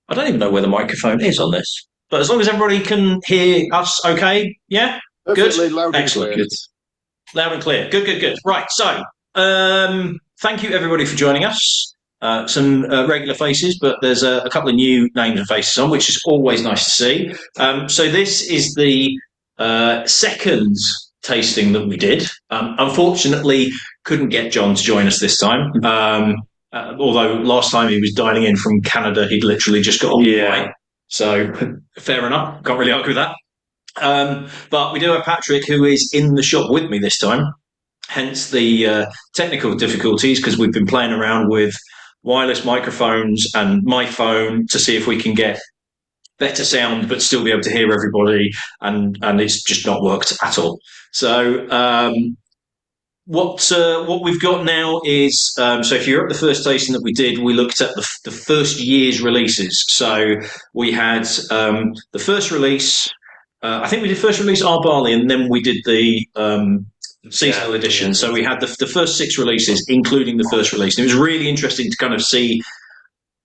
I don't even know where the microphone is on this, but as long as everybody can hear us, okay, yeah, good, Perfectly loud and excellent, clear. good, loud and clear, good, good, good. Right, so thank you everybody for joining us. Some regular faces, but there's a couple of new names and faces on, which is always nice to see. So this is the second tasting that we did. Unfortunately, couldn't get John to join us this time. Although last time he was dialing in from Canada, he'd literally just got on the flight. So fair enough. Can't really argue with that. But we do have Patrick, who is in the shop with me this time. Hence the technical difficulties, because we've been playing around with wireless microphones and my phone to see if we can get better sound but still be able to hear everybody, and it's just not worked at all. So what we've got now is so if you're at the first tasting that we did, we looked at the first year's releases. So we had the first release. I think we did first release our barley, and then we did the seasonal edition. So we had the first 6 releases, including the first release. And it was really interesting to kind of see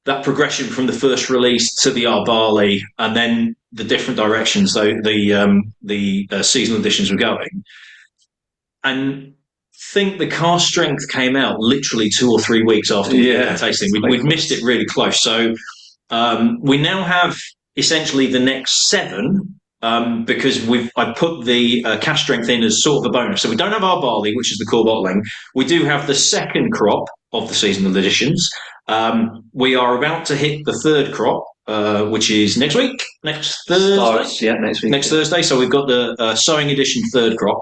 that progression from the first release to the our barley, and then the different directions the seasonal editions were going. And think the cast strength came out literally 2 or 3 weeks after we did the tasting. We'd missed it really close. So we now have essentially the next 7 because I put the cash strength in as sort of a bonus. So we don't have our barley, which is the core bottling. We do have the second crop of the seasonal editions. We are about to hit the third crop, which is next week, next Thursday. Next week. Next Thursday. So we've got the sowing edition third crop.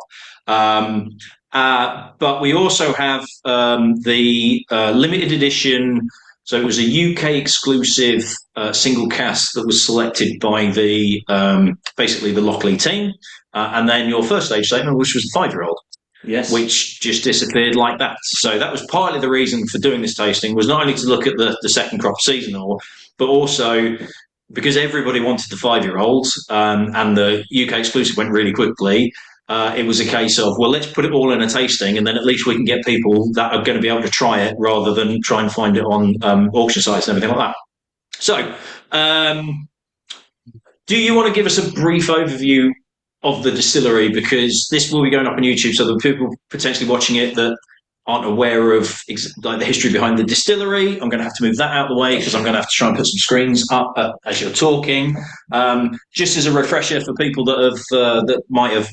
But we also have the limited edition. So it was a UK exclusive single cask that was selected by the basically the Lochlea team, and then your first stage statement, which was a 5-year-old. Yes. Which just disappeared like that. So that was partly the reason for doing this tasting, was not only to look at the second crop seasonal, but also because everybody wanted the 5-year-olds, and the UK exclusive went really quickly. It was a case of, well, let's put it all in a tasting, and then at least we can get people that are going to be able to try it rather than try and find it on auction sites and everything like that. So, do you want to give us a brief overview of the distillery, because this will be going up on YouTube, so the people potentially watching it that aren't aware of like the history behind the distillery, I'm going to have to move that out of the way because I'm going to have to try and put some screens up as you're talking. Just as a refresher for people that have that might have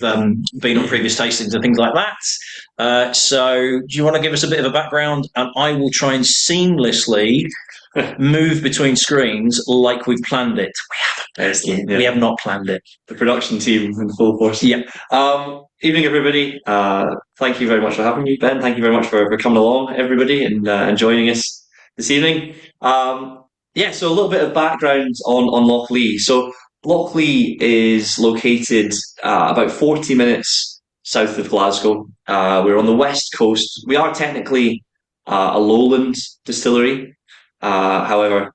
been on previous tastings and things like that. So, do you want to give us a bit of a background, and I will try and seamlessly move between screens like we've planned it. We have not planned it. The production team in full force. Yeah. Evening, everybody. Thank you very much for having me, Ben. Thank you very much for coming along, everybody, and joining us this evening. So a little bit of background on Lochlea. So Lochlea is located about 40 minutes south of Glasgow. We're on the west coast. We are technically a lowland distillery. However,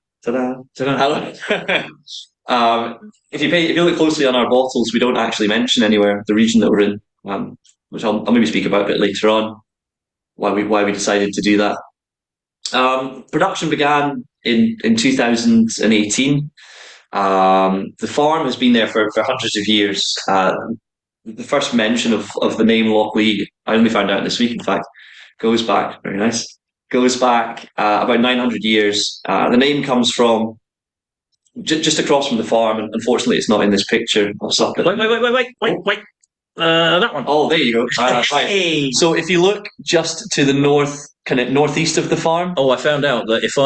if you look closely on our bottles, we don't actually mention anywhere the region that we're in, which I'll maybe speak about a bit later on. Why we decided to do that. Production began in 2018. The farm has been there for hundreds of years. The first mention of the name Lochlea, I only found out this week, in fact, goes back about 900 years. The name comes from just across from the farm, and unfortunately it's not in this picture. Wait. That one. Oh, there you go. Right. Hey. So if you look just to the northeast of the farm. Oh, I found out that if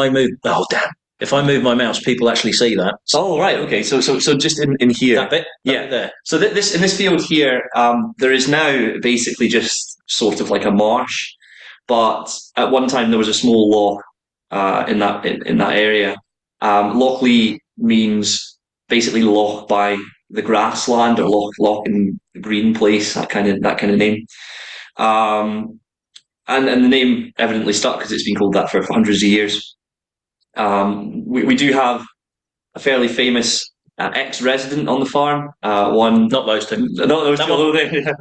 I move my mouse, people actually see that. Oh, right. Okay. So just in here. That bit? Yeah. There. So in this field here, there is now basically just sort of like a marsh. But at one time there was a small loch in that area. Lochlea means basically loch by the grassland, or loch in the green place, that kind of name. And the name evidently stuck because it's been called that for hundreds of years. We do have a fairly famous ex-resident on the farm. Not those two. Although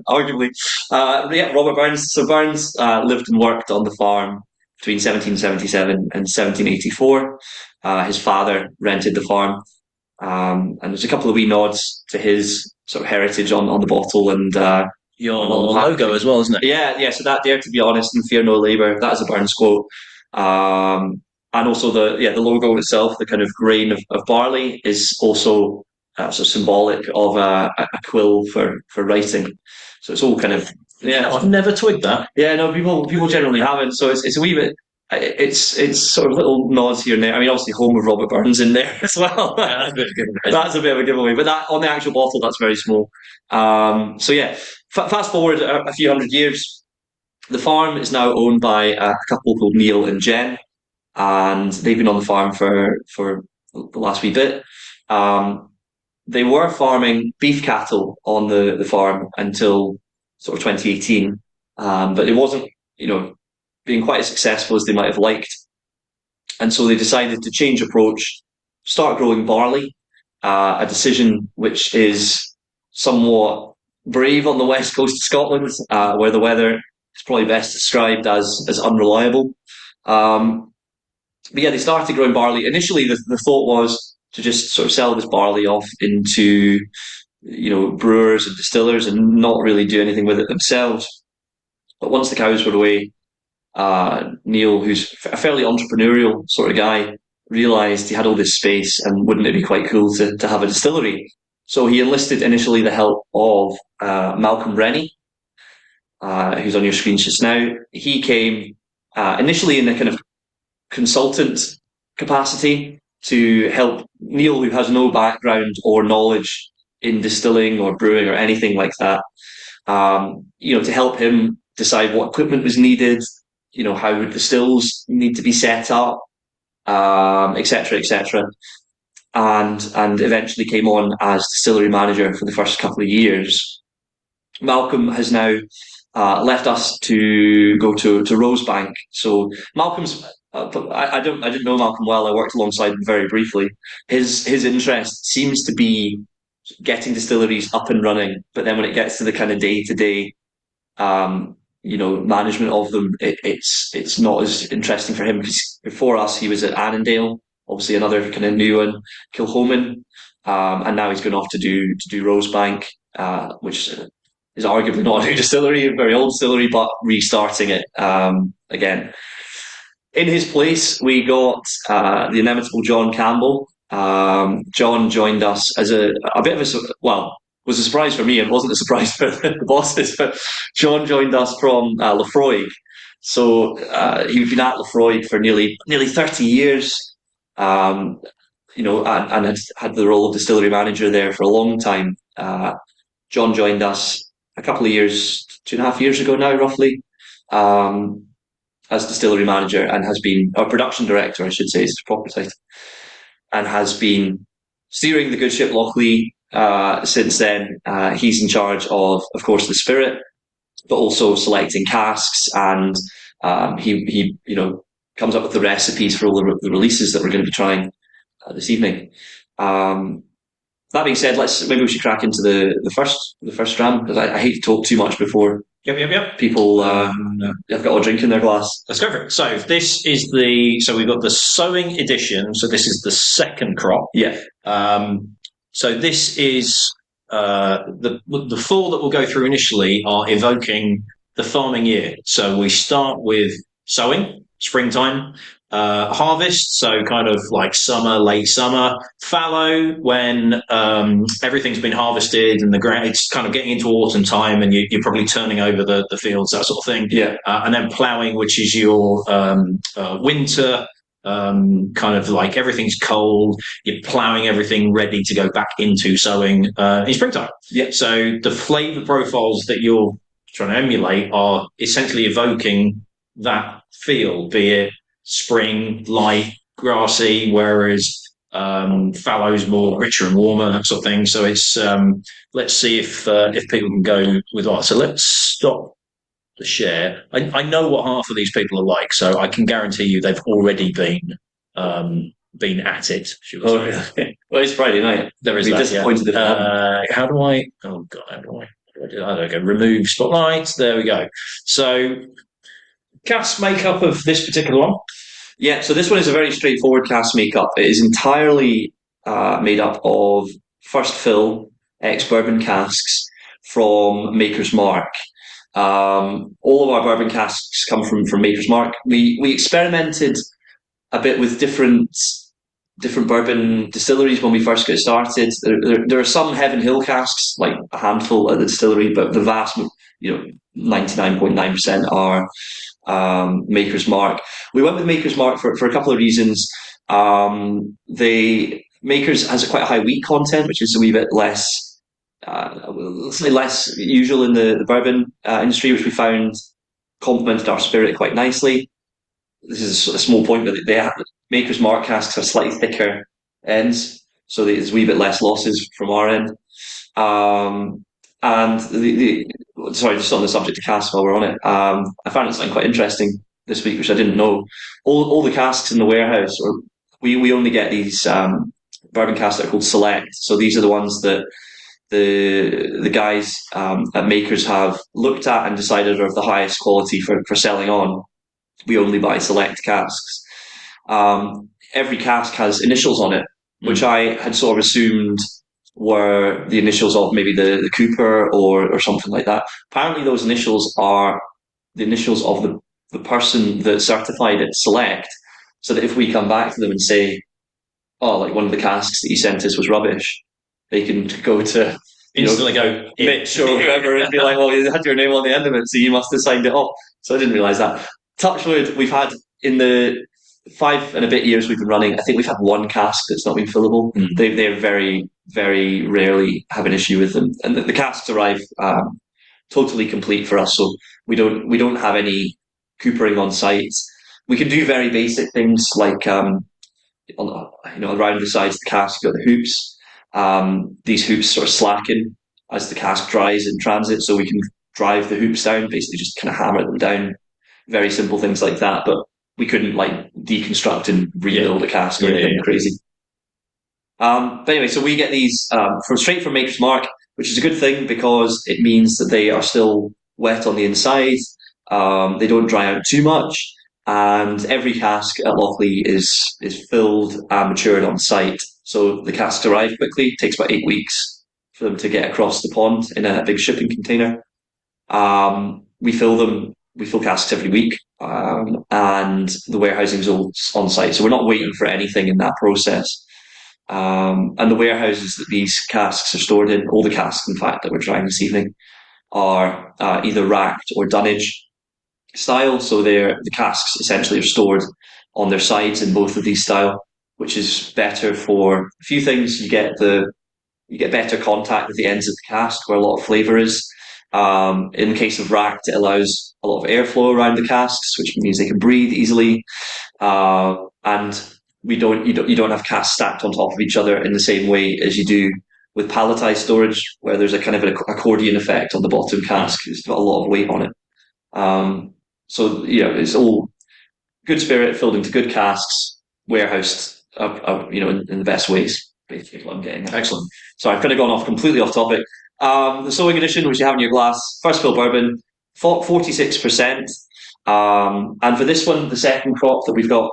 arguably. Robert Burns. So Burns lived and worked on the farm between 1777 and 1784. His father rented the farm, and there's a couple of wee nods to his sort of heritage on the bottle and your logo as well, isn't it? Yeah. So that dare to be honest and fear no labour. That is a Burns quote. And also the logo itself, the kind of grain of barley, is also sort of symbolic of a quill for writing. So it's all kind of I've never twigged that. Yeah, no, people generally haven't. So it's a wee bit. It's sort of little nods here and there. I mean, obviously, home of Robert Burns in there as well. Yeah, That's a bit of a giveaway. But that on the actual bottle, that's very small. So yeah, fast forward a few hundred years, the farm is now owned by a couple called Neil and Jen, and they've been on the farm for the last wee bit. They were farming beef cattle on the farm until sort of 2018, but it wasn't, being quite as successful as they might have liked. And so they decided to change approach, start growing barley, a decision which is somewhat brave on the west coast of Scotland, where the weather is probably best described as unreliable. But yeah, they started growing barley. Initially, the thought was to just sort of sell this barley off into, brewers and distillers and not really do anything with it themselves. But once the cows were away, Neil, who's a fairly entrepreneurial sort of guy, realised he had all this space and wouldn't it be quite cool to have a distillery? So he enlisted initially the help of Malcolm Rennie, who's on your screen just now. He came initially in a kind of consultant capacity to help Neil, who has no background or knowledge in distilling or brewing or anything like that, to help him decide what equipment was needed, how would the stills need to be set up, etc., etc. And eventually came on as distillery manager for the first couple of years. Malcolm has now left us to go to Rosebank. So Malcolm's I didn't know Malcolm well. I worked alongside him very briefly. His interest seems to be getting distilleries up and running, but then when it gets to the kind of day-to-day management of them, it's not as interesting for him, because before us he was at Annandale, obviously another kind of new one, Kilchoman, and now he's gone off to do Rosebank, which is arguably not a new distillery, a very old distillery, but restarting it again. In his place, we got the inimitable John Campbell. John joined us as a bit of was a surprise for me. It wasn't a surprise for the bosses, but John joined us from Lefroy. So he'd been at Lefroy for nearly 30 years, and had the role of distillery manager there for a long time. John joined us a couple of years, 2.5 years ago now, roughly, as distillery manager, and has been, or production director, I should say, is the proper title, and has been steering the good ship Lochlea since then. He's in charge of course, the spirit, but also selecting casks, and he comes up with the recipes for all the releases that we're going to be trying this evening. That being said, maybe we should crack into the first dram, because I hate to talk too much before people have got a drink in their glass. Let's go for it. So this is we've got the sowing edition. So this is the second crop. Yeah. So this is the four that we'll go through initially are evoking the farming year. So we start with sowing, springtime, harvest, so kind of like summer, late summer, fallow when everything's been harvested and the ground, it's kind of getting into autumn time and you're probably turning over the fields, that sort of thing. Yeah. And then ploughing, which is your winter, kind of like everything's cold, you're ploughing everything ready to go back into sowing in springtime. Yeah. So the flavour profiles that you're trying to emulate are essentially evoking that feel, be it spring, light, grassy, whereas fallow's more richer and warmer, that sort of thing. So it's let's see if people can go with what. So let's stop the share. I know what half of these people are like, so I can guarantee you they've already been at it. Oh, really? Well, it's Friday night. There is that. Disappointed. Yeah. How do I? Oh God, how do I? I don't go. Remove spotlight. There we go. So cask makeup of this particular one? Yeah, so this one is a very straightforward cask makeup. It is entirely made up of first fill ex-bourbon casks from Maker's Mark. All of our bourbon casks come from Maker's Mark. We experimented a bit with different bourbon distilleries when we first got started. There are some Heaven Hill casks, like a handful at the distillery, but the vast, 99.9% are Maker's Mark. We went with Maker's Mark for a couple of reasons. The Maker's has quite a high wheat content, which is a wee bit less, less usual in the bourbon industry, which we found complemented our spirit quite nicely. This is a small point, but Maker's Mark casks have slightly thicker ends, so there's a wee bit less losses from our end. And sorry, just on the subject of casks while we're on it, I found something quite interesting this week, which I didn't know. All the casks in the warehouse, or we only get these bourbon casks that are called Select. So these are the ones that the guys at Makers have looked at and decided are of the highest quality for selling on. We only buy Select casks. Every cask has initials on it, which I had sort of assumed were the initials of maybe the Cooper or something like that. Apparently those initials are the initials of the person that certified it Select, so that if we come back to them and say, oh, like one of the casks that you sent us was rubbish, they can go to instantly go Mitch or whoever and be like, well, you had your name on the end of it, so you must have signed it off. So I didn't realise that. Touchwood, we've had in the 5 and a bit years we've been running, I think we've had one cask that's not been fillable. They're very, very rarely have an issue with them, and the casks arrive totally complete for us, so we don't have any coopering on site. We can do very basic things like around the sides of the cask, you've got the hoops. These hoops sort of slacken as the cask dries in transit, so we can drive the hoops down, basically just kind of hammer them down. Very simple things like that, but we couldn't like deconstruct and rebuild a cask or anything crazy. But anyway, so we get these straight from Maker's Mark, which is a good thing because it means that they are still wet on the inside. They don't dry out too much, and every cask at Lochlea is filled and matured on site. So the casks arrive quickly. It takes about 8 weeks for them to get across the pond in a big shipping container. We fill casks every week, and the warehousing is all on site. So we're not waiting for anything in that process. And the warehouses that these casks are stored in, all the casks, in fact, that we're trying this evening, are either racked or dunnage style. So the casks essentially are stored on their sides in both of these style, which is better for a few things. You get better contact with the ends of the cask where a lot of flavour is. In the case of racked, it allows a lot of airflow around the casks, which means they can breathe easily. And you don't have casks stacked on top of each other in the same way as you do with palletized storage, where there's a kind of an accordion effect on the bottom cask. It's got a lot of weight on it. So it's all good spirit filled into good casks, warehoused, in the best ways. Basically, what I'm getting at. Excellent. So I've kind of gone completely off topic. The sowing edition, which you have in your glass, first fill bourbon, 46%. And for this one, the second crop that we've got,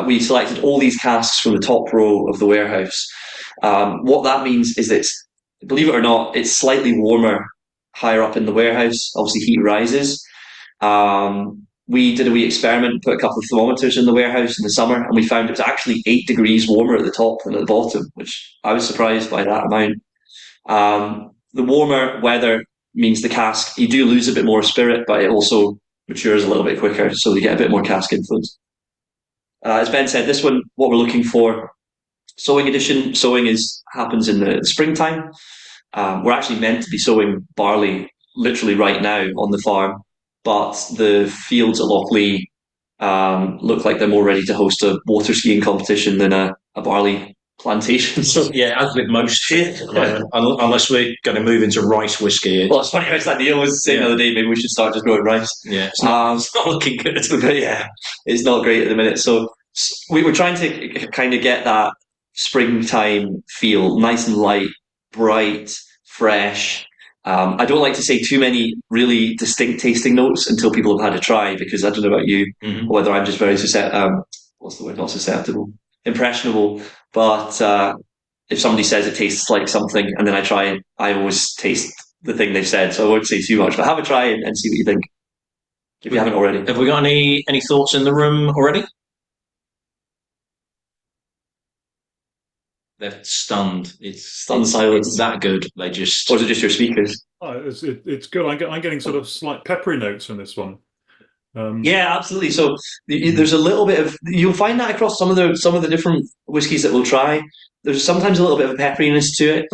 we selected all these casks from the top row of the warehouse. What that means is that, believe it or not, it's slightly warmer higher up in the warehouse. Obviously, heat rises. We did a wee experiment, put a couple of thermometers in the warehouse in the summer, and we found it was actually 8 degrees warmer at the top than at the bottom, which I was surprised by that amount. The warmer weather means the cask, you do lose a bit more spirit, but it also matures a little bit quicker, so you get a bit more cask influence. As Ben said, this one, what we're looking for, sowing edition. Sowing happens in the springtime. We're actually meant to be sowing barley literally right now on the farm, but the fields at Lochlea look like they're more ready to host a water skiing competition than a barley plantation. So yeah, as with most shit, unless we're going to move into rice whiskey. Well, it's funny. It's like Neil was saying the other day, maybe we should start just growing rice. Yeah, it's not looking good. But yeah, it's not great at the minute. So we were trying to kind of get that springtime feel, nice and light, bright, fresh. I don't like to say too many really distinct tasting notes until people have had a try, because I don't know about you, or whether I'm just very what's the word? Not susceptible, impressionable. But if somebody says it tastes like something, and then I try it, I always taste the thing they've said. So I won't say too much, but have a try and see what you think if you haven't already. Have we got any thoughts in the room already? They're stunned. Stunned silence. It's that good. They just. Or is it just your speakers? Oh, it's good. I'm getting sort of slight peppery notes from this one. Yeah, absolutely. So there's a little bit of, you'll find that across some of the different whiskies that we'll try. There's sometimes a little bit of pepperiness to it,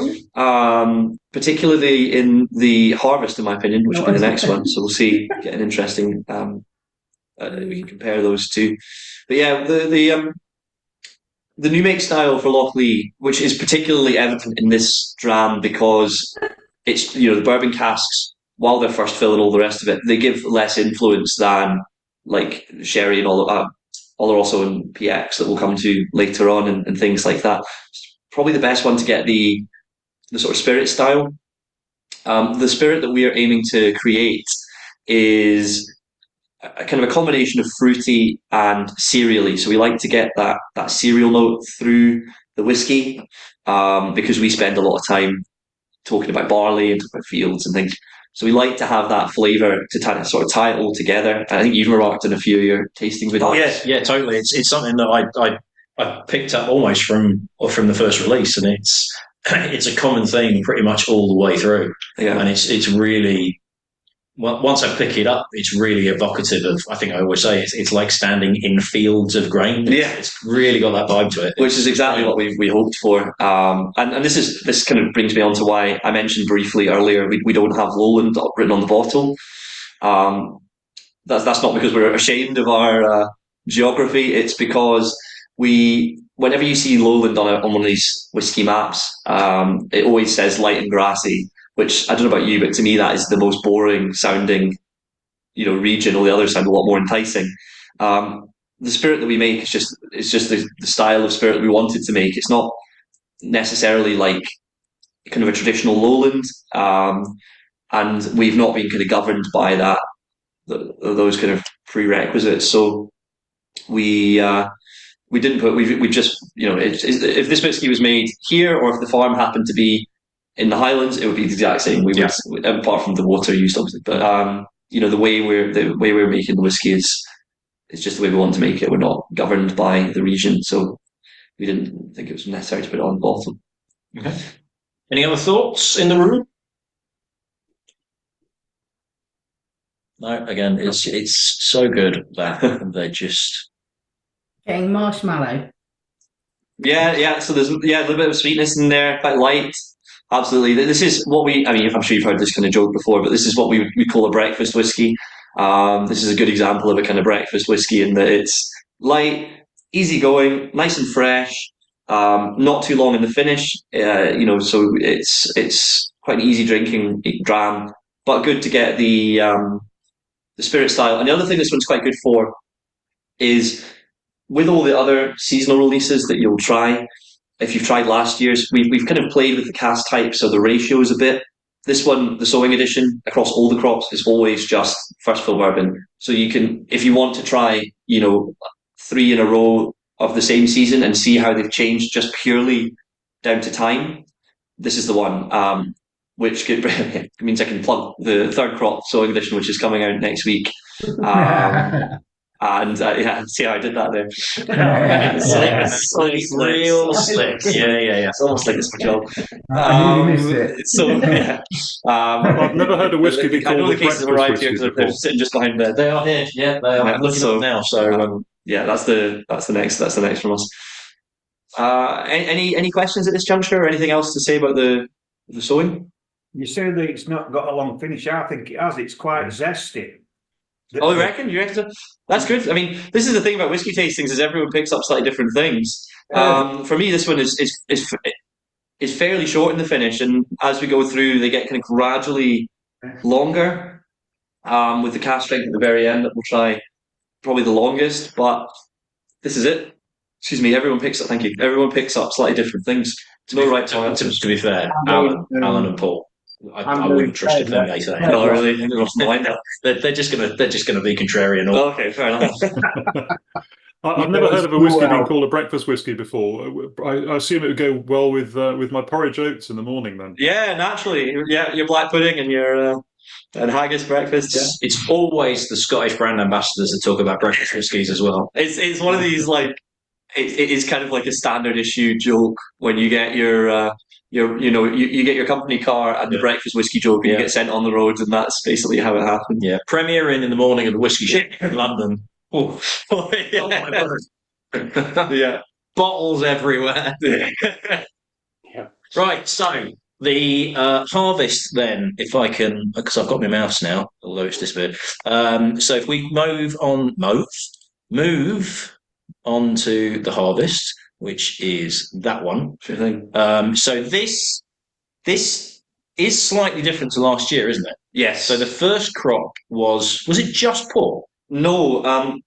particularly in the Harvest, in my opinion, which will be the next one. So we'll see. Get an interesting. We can compare those two. But yeah, the new make style for Lochlea, which is particularly evident in this dram because it's, the bourbon casks, while they're first fill and all the rest of it, they give less influence than like sherry and Oloroso and PX that we'll come to later on, and things like that. It's probably the best one to get the sort of spirit style. The spirit that we are aiming to create is a kind of a combination of fruity and cereally. So we like to get that cereal note through the whiskey, because we spend a lot of time talking about barley and talking about fields and things. So we like to have that flavour to sort of tie it all together. I think you've remarked in a few of your tastings with that. Yeah, totally. It's something that I picked up almost from the first release, and it's a common theme pretty much all the way through. Yeah. And it's really, well, once I pick it up, it's really evocative of, I think I always say, it's like standing in fields of grain. Yeah. It's really got that vibe to it. Which is exactly what we hoped for. And this kind of brings me on to why I mentioned briefly earlier, we don't have Lowland written on the bottle. That's not because we're ashamed of our geography. It's because whenever you see Lowland on one of these whiskey maps, it always says light and grassy, which I don't know about you, but to me that is the most boring sounding, region. All the others sound a lot more enticing. The spirit that we make is just the style of spirit that we wanted to make. It's not necessarily like kind of a traditional Lowland, and we've not been kind of governed by those kind of prerequisites. So we didn't put, we just, if this whiskey was made here, or if the farm happened to be in the Highlands, it would be the exact same. We would, apart from the water used, obviously, but the way we're making the whiskey is just the way we want to make it. We're not governed by the region, so we didn't think it was necessary to put it on the bottle. Okay. Any other thoughts in the room? No. Again, it's so good that they're just getting marshmallow. Yeah. So there's a little bit of sweetness in there, quite light. Absolutely. This is what I'm sure you've heard this kind of joke before, but this is what we call a breakfast whiskey. This is a good example of a kind of breakfast whiskey in that it's light, easygoing, nice and fresh, not too long in the finish. So it's quite an easy drinking dram, but good to get the spirit style. And the other thing this one's quite good for is, with all the other seasonal releases that you'll try, if you've tried last year's, we've kind of played with the cask types, so the ratios a bit. This one, the sowing edition, across all the crops, is always just first fill bourbon. So you can, if you want to try, 3 in a row of the same season and see how they've changed just purely down to time, this is the one. Which means I can plug the third crop sowing edition, which is coming out next week. And see how I did that there. Real slick. Yeah. It's almost like it's my job. I nearly missed it. So yeah, I've never heard a whiskey be called I know the cases have arrived here because they're sitting just behind there. They are here. Yeah, they are. I'm looking up now. So that's the next from us. Any questions at this juncture, or anything else to say about the sowing? You say that it's not got a long finish. I think it has. It's quite zesty. Oh, you reckon? So? That's good. I mean, this is the thing about whiskey tastings, is everyone picks up slightly different things. For me, this one is fairly short in the finish, and as we go through, they get kind of gradually longer. With the cask strength at the very end, that we'll try probably the longest. But this is it. Excuse me. Everyone picks up. Thank you. Everyone picks up slightly different things. To be fair, Alan and Paul, I wouldn't trust a thing they say. No, really, mind that. They're just gonna be contrarian. Okay, fair enough. I've never heard of a whiskey being called a breakfast whiskey before. I assume it would go well with my porridge oats in the morning then. Yeah, naturally. Yeah, your black pudding and your and haggis breakfast. Yeah. It's always the Scottish brand ambassadors that talk about breakfast whiskies as well. It's one of these like it is kind of like a standard issue joke when you get your you get your company car and the breakfast whiskey joke and you get sent on the road, and that's basically how it happened. Yeah, premiering in the morning at the whiskey shop in London. Oh, yeah. Oh my god! Yeah, Bottles everywhere. Yeah. Right, so the harvest then, if I can, because I've got my mouse now, although it's disappeared. So if we move on to the harvest, which is that one. sure thing. So this is slightly different to last year, isn't it? Yes. So the first crop was it just port? No,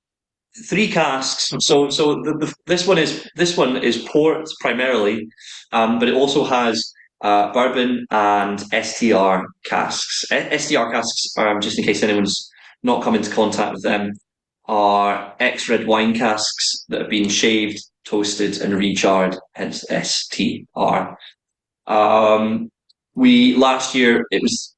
3 casks. So this one is port primarily, but it also has bourbon and STR casks. STR casks, just in case anyone's not come into contact with them, are ex-red wine casks that have been shaved, toasted, and recharred. Hence STR. We last year it was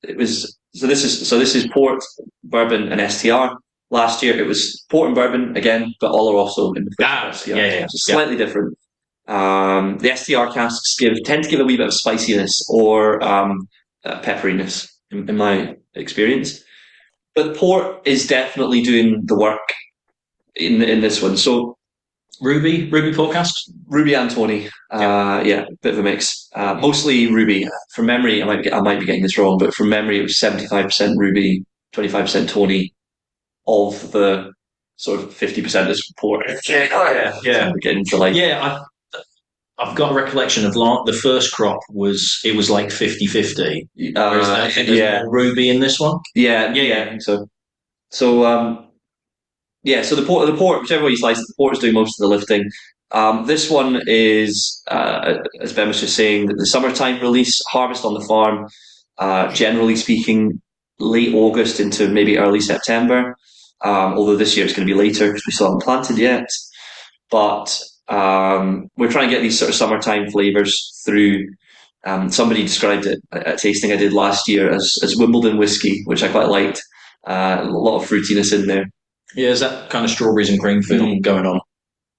so this is port, bourbon, and STR. Last year it was port and bourbon again, but all are also in the STR. Yeah. Just slightly different. The STR casks tend to give a wee bit of spiciness or pepperiness in my experience, but port is definitely doing the work in this one. So Ruby port casks. Ruby and Tony, yeah, bit of a mix. Mostly Ruby. From memory, I might be getting this wrong, but from memory, it was 75% Ruby, 25% Tony, of the sort of 50% is port. Yeah. We're getting to like I've got a recollection of the first crop was like 50-50. Whereas I think there's more Ruby in this one. Yeah, I think so. So so the port, whichever way you slice it, the port is doing most of the lifting. This one is, as Ben was just saying, the summertime release, harvest on the farm, generally speaking, late August into maybe early September. Although this year it's going to be later because we still haven't planted yet. But we're trying to get these sort of summertime flavours through. Somebody described it at a tasting I did last year as Wimbledon whiskey, which I quite liked. A lot of fruitiness in there. Yeah, is that kind of strawberries and cream feel going on?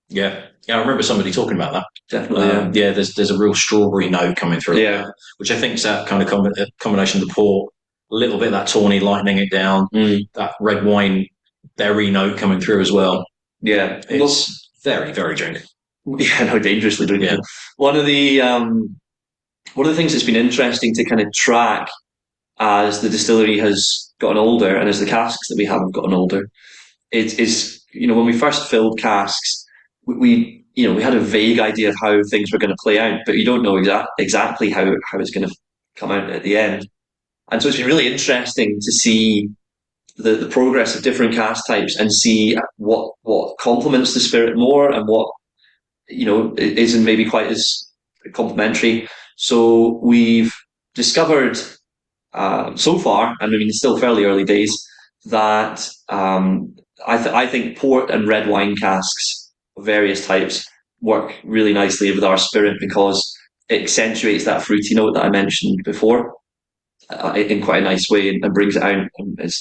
Yeah, I remember somebody talking about that. Definitely, yeah. There's a real strawberry note coming through. Yeah, which I think is that kind of combination of the port, a little bit of that tawny lightening it down, that red wine berry note coming through as well. Yeah, it's very, very drinking. Yeah, no, dangerously drinking. Yeah. One of the things that's been interesting to kind of track as the distillery has gotten older and as the casks that we have gotten older is when we first filled casks, we had a vague idea of how things were going to play out, but you don't know exactly how it's going to come out at the end. And so it's been really interesting to see the progress of different cask types and see what complements the spirit more and what isn't maybe quite as complementary. So we've discovered so far, and I mean it's still fairly early days, that I think port and red wine casks of various types work really nicely with our spirit because it accentuates that fruity note that I mentioned before in quite a nice way and brings it out. And it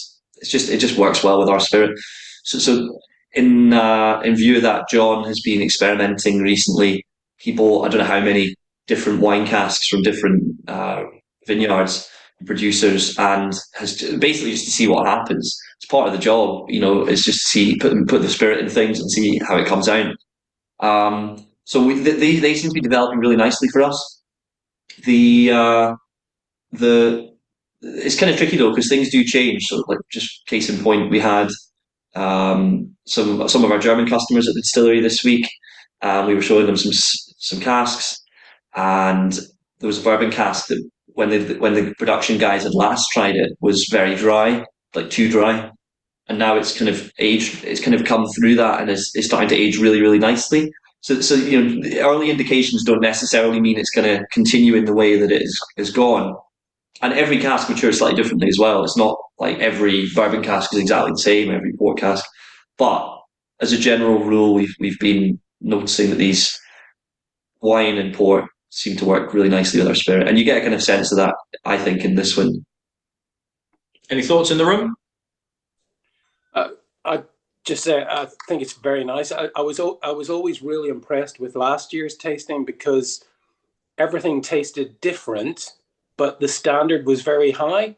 just works well with our spirit. So in view of that, John has been experimenting recently. I don't know how many different wine casks from different vineyards and producers, and has basically just to see what happens. It's part of the job, is just to see put the spirit in things and see how it comes out. So they seem to be developing really nicely for us. It's kind of tricky though because things do change. So, like just case in point, we had some of our German customers at the distillery this week. We were showing them some casks, and there was a bourbon cask that when the production guys had last tried it was very dry, like too dry, and now it's kind of aged. It's kind of come through that and is starting to age really, really nicely. So the early indications don't necessarily mean it's going to continue in the way that it is gone. And every cask matures slightly differently as well. It's not like every bourbon cask is exactly the same, every port cask. But as a general rule, we've been noticing that these wine and port seem to work really nicely with our spirit. And you get a kind of sense of that, I think, in this one. Any thoughts in the room? I just say I think it's very nice. I was always really impressed with last year's tasting because everything tasted different, but the standard was very high.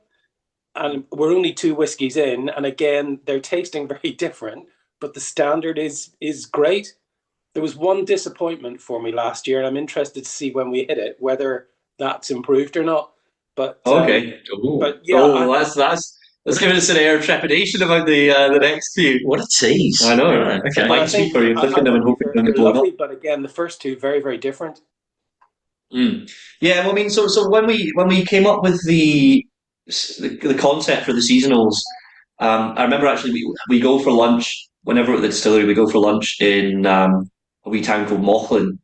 And we're only 2 whiskies in, and again, they're tasting very different, but the standard is great. There was one disappointment for me last year, and I'm interested to see when we hit it whether that's improved or not. But Okay. but yeah, That's giving us an air of trepidation about the next few. What a tease! I know. Right, okay. Might sweep for you, clicking them and hoping they're they're blown up. lovely, but again, the first 2 very, very different. Yeah, well, I mean, so when we came up with the concept for the seasonals, I remember actually we go for lunch whenever we're at the distillery. We go for lunch in a wee town called Mochlin.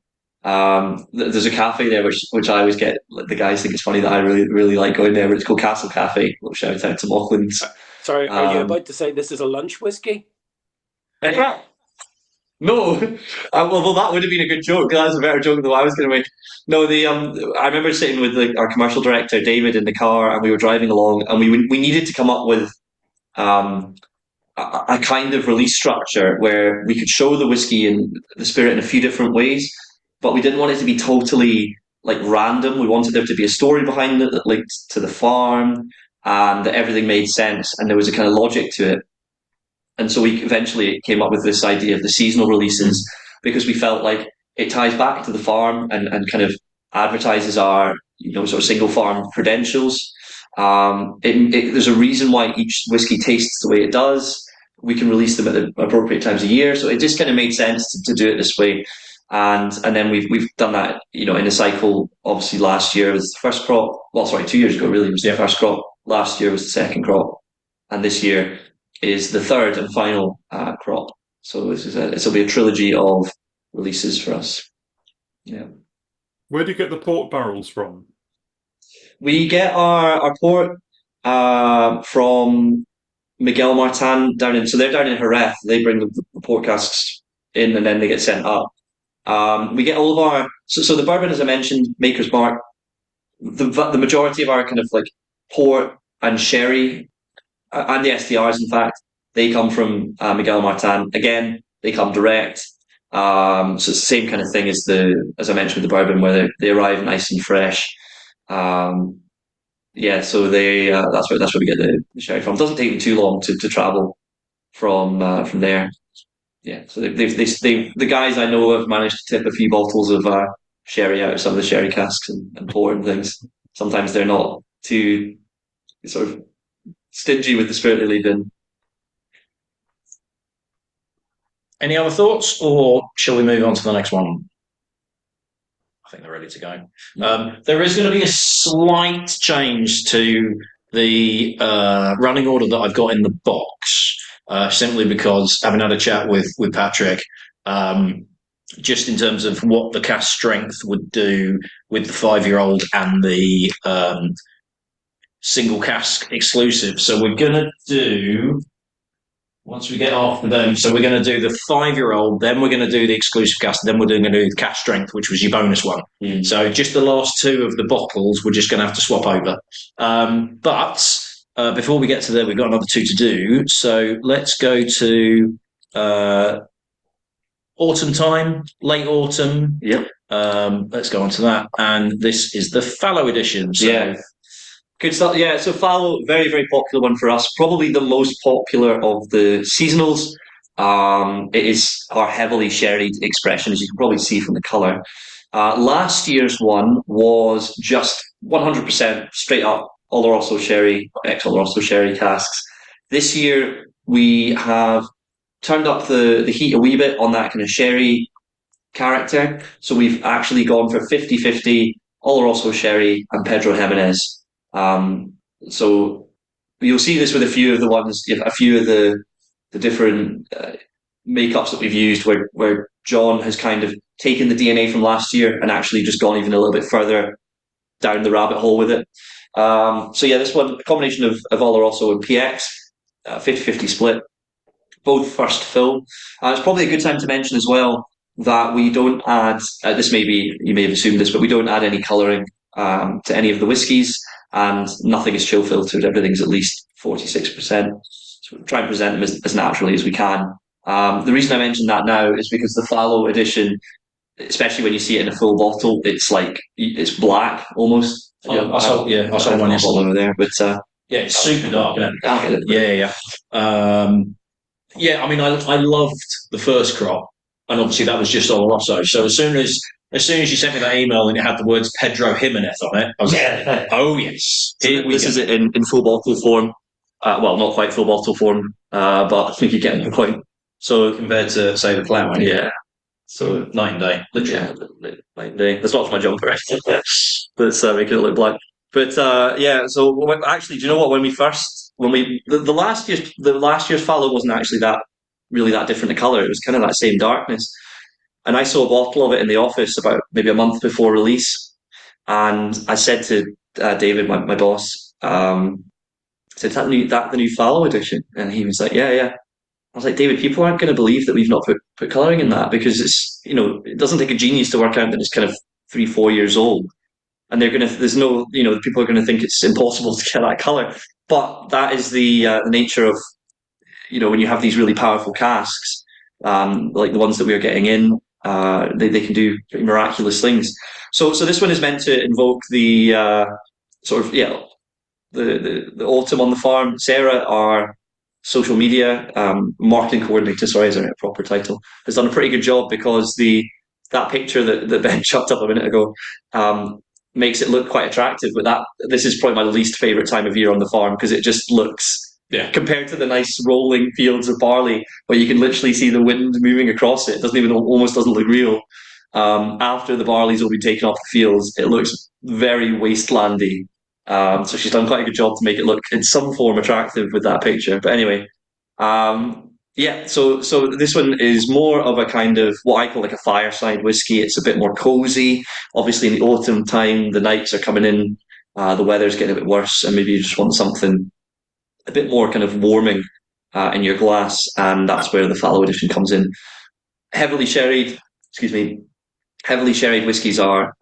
There's a cafe there which I always get. The guys think it's funny that I really like going there. But it's called Castle Cafe. Little shout out to Mochlin's. Sorry, are you about to say this is a lunch whiskey? No, well, that would have been a good joke. That was a better joke than what I was going to make. No, I remember sitting with our commercial director David in the car, and we were driving along, and we needed to come up with a kind of release structure where we could show the whiskey and the spirit in a few different ways, but we didn't want it to be totally like random. We wanted there to be a story behind it that linked to the farm, and that everything made sense, and there was a kind of logic to it. And so we eventually came up with this idea of the seasonal releases because we felt like it ties back to the farm and kind of advertises our, sort of single farm credentials. There's a reason why each whiskey tastes the way it does. We can release them at the appropriate times of year. So it just kind of made sense to do it this way. And then we've done that, in a cycle. Obviously last year was the first crop. Well, sorry, 2 years ago really was the first crop. Last year was the second crop. And this year is the third and final crop. So this will be a trilogy of releases for us. Yeah. Where do you get the port barrels from? We get our port from Miguel Martin so they're down in Jerez. They bring the port casks in and then they get sent up. We get all of our so the bourbon, as I mentioned, Maker's Mark. The majority of our kind of like port and sherry and the SDRs, in fact, they come from Miguel Martin. Again, they come direct. So it's the same kind of thing as I mentioned with the bourbon, where they arrive nice and fresh. Yeah, so that's where we get the sherry from. It doesn't take them too long to travel from there. Yeah, so the guys I know have managed to tip a few bottles of sherry out of some of the sherry casks and port and things. Sometimes they're not too sort of stingy with the spirit they leave in. Any other thoughts, or shall we move on to the next one? I think they're ready to go. There is going to be a slight change to the running order that I've got in the box, simply because having had a chat with Patrick, just in terms of what the cask strength would do with the 5-year-old and the single cask exclusive. So we're going to do, once we get after them, so we're going to do the 5-year-old, then we're going to do the exclusive cask, then we're going to do the cask strength, which was your bonus one. So just the last 2 of the bottles, we're just going to have to swap over. But before we get to there, we've got another 2 to do. So let's go to autumn time, late autumn. Yep. Let's go on to that. And this is the fallow edition. So yeah. Good stuff. Yeah, so fallow, very, very popular one for us. Probably the most popular of the seasonals. It is our heavily sherried expression, as you can probably see from the colour. Last year's one was just 100% straight up Oloroso sherry, ex-Oloroso sherry casks. This year we have turned up the heat a wee bit on that kind of sherry character. So we've actually gone for 50-50 Oloroso sherry and Pedro Jimenez. So you'll see this with a few of the ones, a few of the different makeups that we've used, where John has kind of taken the DNA from last year and actually just gone even a little bit further down the rabbit hole with it. So yeah, this one, a combination of Oloroso and PX, 50-50 split, both first fill. It's probably a good time to mention as well that we don't add, this may be, you may have assumed this, but we don't add any colouring to any of the whiskies, and nothing is chill filtered. Everything's at least 46%. So we try and present them as naturally as we can. The reason I mention that now is because the fallow edition, especially when you see it in a full bottle, it's black almost. I saw one yesterday over there, but yeah, it's super dark, isn't it? Yeah. Yeah, I mean, I loved the first crop, and obviously that was just Oloroso. So as soon as you sent me that email and it had the words Pedro Jimenez on it, I was like, oh yes, this is it in full bottle form. Well, not quite full bottle form, but I think you get the point. So compared to say the flower, yeah. So night and day, literally. Yeah, night and day. That's not my jumper, let's make it look black. But yeah, so actually, do you know what? The last year's fallow wasn't actually that different in colour. It was kind of that same darkness. And I saw a bottle of it in the office about maybe a month before release, and I said to David, my boss, I said, "Is that the new fallow edition?" And he was like, "Yeah." I was like, David, people aren't going to believe that we've not put colouring in that, because it's, it doesn't take a genius to work out that it's kind of 3-4 years old. And people are going to think it's impossible to get that colour. But that is the nature of, when you have these really powerful casks, like the ones that we are getting in, they can do pretty miraculous things. So this one is meant to invoke the the autumn on the farm. Sarah, our social media marketing coordinator, sorry, isn't it a proper title, has done a pretty good job, because that picture that Ben chucked up a minute ago makes it look quite attractive. But this is probably my least favourite time of year on the farm, because it just looks, compared to the nice rolling fields of barley where you can literally see the wind moving across it, almost doesn't look real. After the barley's all been taken off the fields, it looks very wastelandy. So she's done quite a good job to make it look in some form attractive with that picture. But anyway, so this one is more of a kind of what I call like a fireside whiskey. It's a bit more cozy. Obviously, in the autumn time, the nights are coming in, the weather's getting a bit worse, and maybe you just want something a bit more kind of warming in your glass, and that's where the fallow edition comes in. Heavily sherried whiskies are,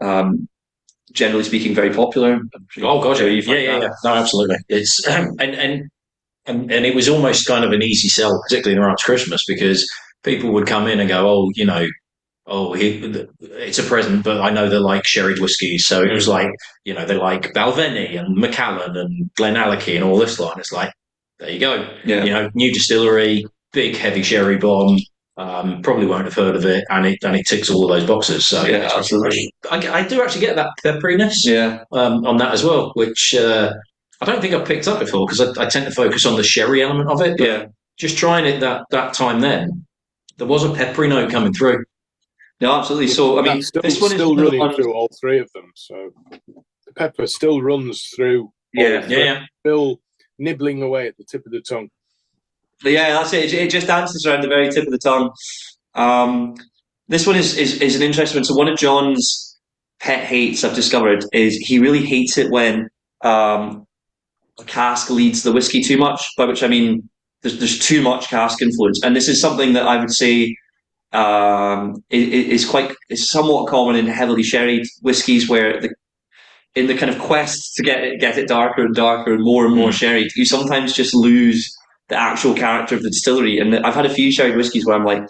generally speaking, very popular. Oh gosh, yeah. No, absolutely. It's and it was almost kind of an easy sell, particularly around Christmas, because people would come in and go, it's a present, but I know they like sherried whiskies, so it was like, they like Balvenie and Macallan and Glenallachie and all this lot. And it's like, there you go, new distillery, big heavy sherry bomb. Probably won't have heard of it, and it ticks all of those boxes. So yeah, absolutely. I do actually get that pepperiness on that as well, which I don't think I've picked up before, because I tend to focus on the sherry element of it. Yeah, just trying it that time, then there was a peppery note coming through. No, absolutely. So I mean, this one is still running through all three of them. So the pepper still runs through. Still nibbling away at the tip of the tongue. Yeah, that's it. It just dances around the very tip of the tongue. This one is an interesting one. So one of John's pet hates, I've discovered, is he really hates it when a cask leads the whiskey too much, by which I mean there's too much cask influence. And this is something that I would say is somewhat common in heavily sherried whiskies, where in the kind of quest to get it darker and darker and more sherried, you sometimes just lose the actual character of the distillery. And I've had a few sherried whiskies where I'm like,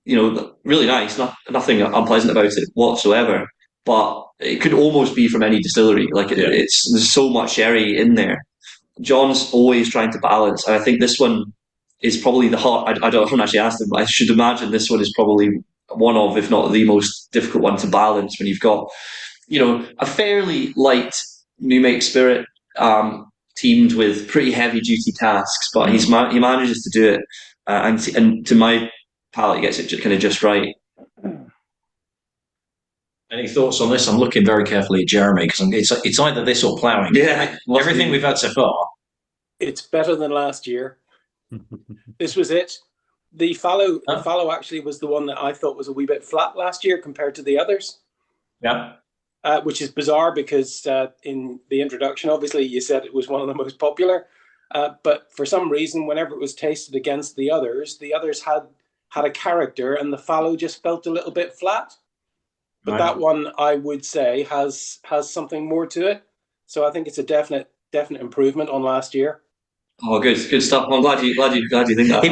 really nice, nothing unpleasant about it whatsoever, but it could almost be from any distillery. Like there's so much sherry in there. John's always trying to balance, and I think this one is probably the hard. I haven't actually asked him, but I should imagine this one is probably one of, if not the most difficult one to balance, when you've got, a fairly light new make spirit teamed with pretty heavy duty casks, but he manages to do it, and to my palate, he gets it kind of just right. Any thoughts on this? I'm looking very carefully at Jeremy, because it's either this or ploughing. Yeah, everything we've had so far. It's better than last year. This was it. The fallow actually was the one that I thought was a wee bit flat last year compared to the others. Yeah. which is bizarre because in the introduction, obviously, you said it was one of the most popular. But for some reason, whenever it was tasted against the others had a character, and the fallow just felt a little bit flat. But that one, I would say, has something more to it. So I think it's a definite improvement on last year. Oh, good stuff. I'm glad you think that.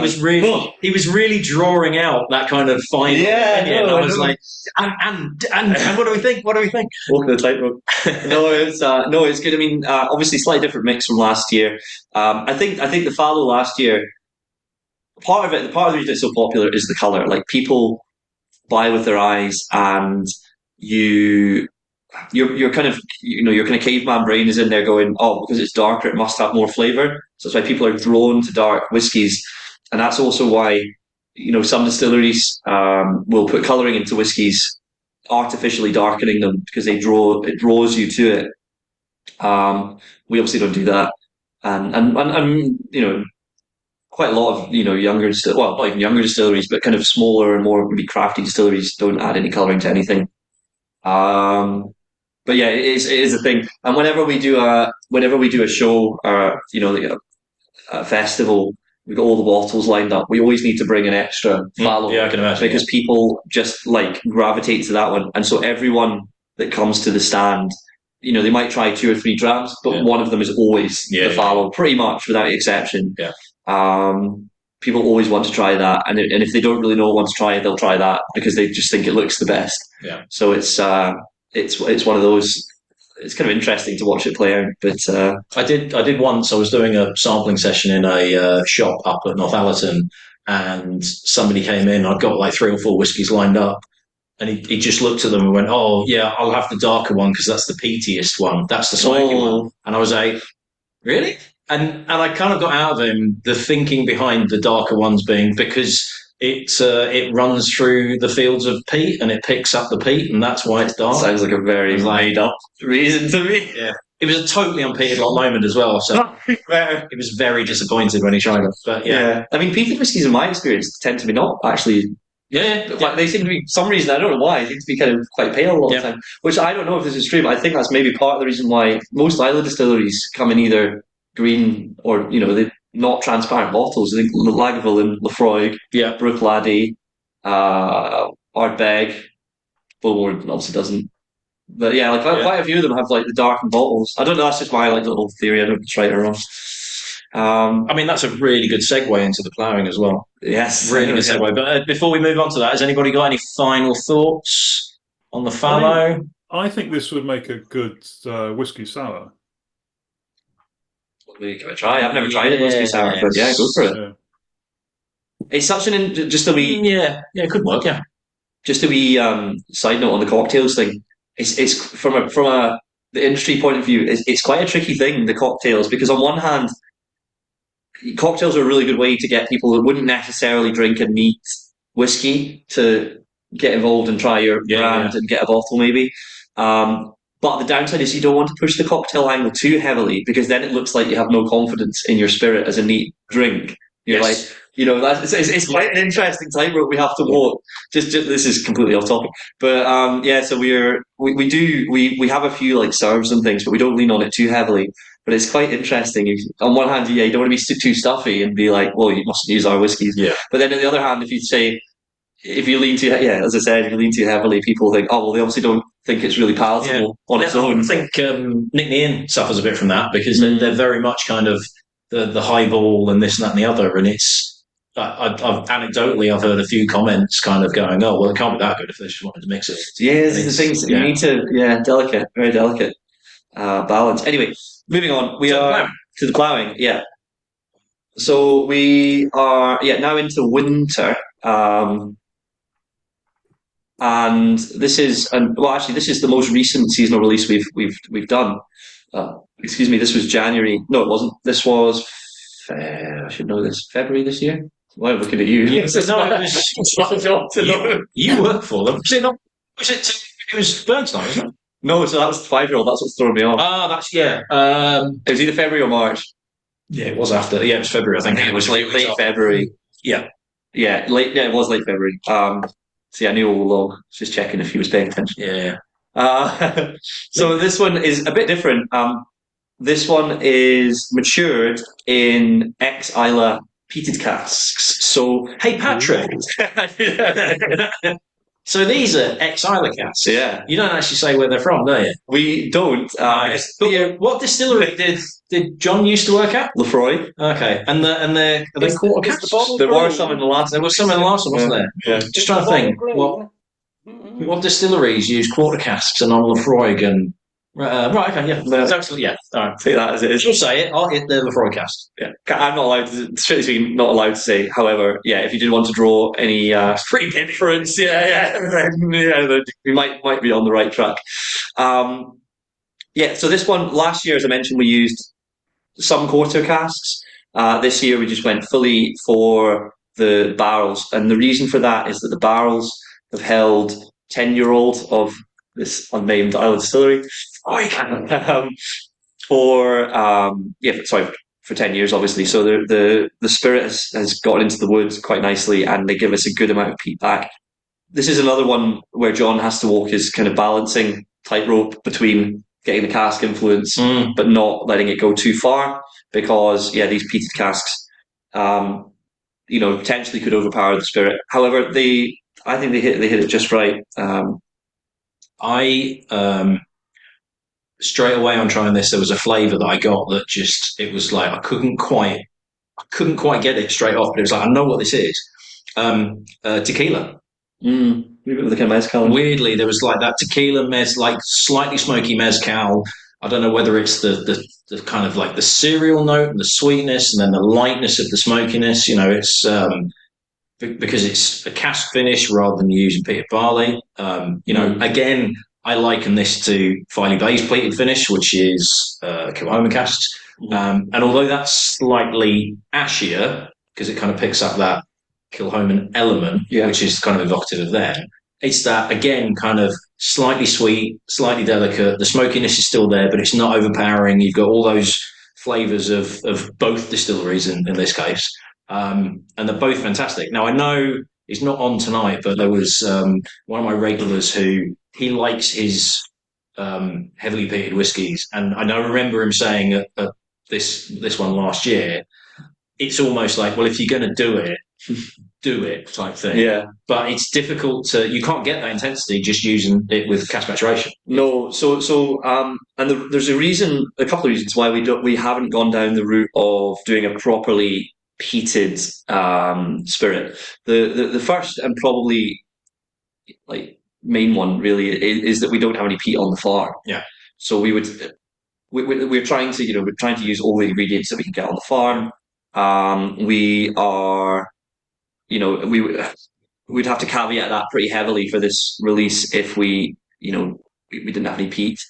He was really drawing out that kind of final opinion. I was like, and what do we think? What do we think? Walking the tightrope. No, it's good. I mean, obviously, slightly different mix from last year. I think the fallow last year. Part of the reason it's so popular is the color. Like, people buy with their eyes, and your kind of caveman brain is in there going, oh, because it's darker, it must have more flavor. So that's why people are drawn to dark whiskies, and that's also why some distilleries will put colouring into whiskies, artificially darkening them because it draws you to it. We obviously don't do that, and quite a lot of younger not even younger distilleries, but kind of smaller and more maybe crafty distilleries don't add any colouring to anything. But yeah, it is a thing. And whenever we do a show, like a festival, we've got all the bottles lined up. We always need to bring an extra fallow. Yeah, I can imagine. Because people just gravitate to that one. And so everyone that comes to the stand, they might try 2 or 3 drams, but one of them is always the fallow, pretty much without exception. Yeah. People always want to try that, and if they don't really know what to try, they'll try that because they just think it looks the best. Yeah. So it's one of those. It's kind of interesting to watch it play out. But I did once. I was doing a sampling session in a shop up at Northallerton, and somebody came in. I'd got like 3 or 4 whiskies lined up, and he just looked at them and went, "Oh yeah, I'll have the darker one because that's the peatiest one. That's the smoky one." And I was like, "Really?" And I kind of got out of him the thinking behind the darker ones being because it runs through the fields of peat and it picks up the peat, and that's why it's dark. Sounds like a very made up reason to me. Yeah, it was a totally unpeated moment as well. So it was very disappointed when he tried it. But yeah. I mean, peated whiskies, in my experience, tend to be not actually. Like they seem to be, for some reason, I don't know why, they seem to be kind of quite pale a lot of the time. Which I don't know if this is true, but I think that's maybe part of the reason why most Islay distilleries come in either green or they're not transparent bottles. I think Lagavulin, Lefroy, Brooklady, Ardbeg, Bowmore obviously doesn't. But yeah, quite a few of them have the darkened bottles. I don't know, that's just my little theory. I don't know if it's right or wrong. I mean, that's a really good segue into the ploughing as well. Yes, really good segue. But before we move on to that, has anybody got any final thoughts on the fallow? I think this would make a good whiskey sour. We give it a try. I've never tried it whiskey sour, but yeah, go for it. Yeah. It's such just a wee it could work. Yeah, just a wee side note on the cocktails thing. It's from the industry point of view, it's quite a tricky thing, the cocktails, because on one hand, cocktails are a really good way to get people that wouldn't necessarily drink a neat whiskey to get involved and try your brand and get a bottle maybe. But the downside is you don't want to push the cocktail angle too heavily, because then it looks like you have no confidence in your spirit as a neat drink. You're it's quite an interesting tightrope we have to walk. Just this is completely off topic, but so we have a few serves and things, but we don't lean on it too heavily. But it's quite interesting. On one hand, you don't want to be too stuffy and be like, well, you mustn't use our whiskies. Yeah. But then on the other hand, if you lean too, as I said, if you lean too heavily, people think, oh, well, they obviously don't think it's really palatable on its own. I think Nick Nean suffers a bit from that because they're very much kind of the highball and this and that and the other. And it's, I've anecdotally, I've heard a few comments kind of going, oh, well, it can't be that good if they just wanted to mix it. Yeah, these are the things that you need to, delicate, very delicate balance. Anyway, moving on, we are to the ploughing, So we are, now into winter. And this is, this is the most recent seasonal release we've done. This was January. No, it wasn't. This was, I should know this, February this year. Why am I looking at you? Yes, it's my job to know. You work for them. Was it not? It was Bernstein, wasn't it? No, so that was the 5-year-old. That's what's throwing me off. Ah, that's it was either February or March. Yeah, it was after. Yeah, it was February. I think it was late February. Yeah, late. Yeah, it was late February. So I knew all along. Just checking if he was paying attention. Yeah. So this one is a bit different. This one is matured in ex-Isla peated casks. So, Hey, Patrick. So these are ex-Isla casks. Yeah. You don't actually say where they're from, do you? We don't. But yeah, what distillery did John used to work at? Lefroy. Okay, and are they quarter Is the casks? bottle There were green? some in the last. There was some in the last one, wasn't there? Yeah. Just trying to think. What distilleries use quarter casks and on Lefroy and right? Okay, yeah, that's absolutely yeah. All right, Take that as it is. you'll say it. I'll hit the Lefroy cask. Yeah, I'm not allowed to. Strictly speaking, not allowed to say. However, yeah, if you did want to draw any free inference, then we might be on the right track. Yeah, so this one last year, as I mentioned, we used some quarter casks. This year, we just went fully for the barrels, and the reason for that is that the barrels have held 10-year-old of this unnamed Isle distillery. For 10 years, obviously. So the spirit has gotten into the woods quite nicely, and they give us a good amount of peat back. This is another one where John has to walk his kind of balancing tightrope between getting the cask influence, but not letting it go too far, because these peated casks, potentially could overpower the spirit. However, I think they hit it just right. Straight away on trying this, there was a flavour that I got that it was like I couldn't quite get it straight off, but it was like I know what this is. Tequila. Maybe with the kind of mezcal. Weirdly, there was like that tequila like slightly smoky mezcal. I don't know whether it's the kind of like the cereal note and the sweetness, and then the lightness of the smokiness. It's because it's a cask finish rather than using peated barley. Again, I liken this to Filey Bay's peated finish, which is Kilhoman casks. And although that's slightly ashier, because it kind of picks up that Kilhoman element, which is kind of evocative of them, it's that, again, kind of slightly sweet, slightly delicate. The smokiness is still there, but it's not overpowering. You've got all those flavours of both distilleries in this case. And they're both fantastic. Now, I know it's not on tonight, but there was one of my regulars who he likes his heavily peated whiskies, and I remember him saying at this one last year, it's almost like, well, if you're going to do it type thing. Yeah. But it's difficult you can't get that intensity just using it with cask maturation. No. There's a couple of reasons why we haven't gone down the route of doing a properly peated spirit. The first and probably like main one really is that we don't have any peat on the farm. Yeah. So we're trying to use all the ingredients that we can get on the farm. We are, we'd have to caveat that pretty heavily for this release if we didn't have any peat.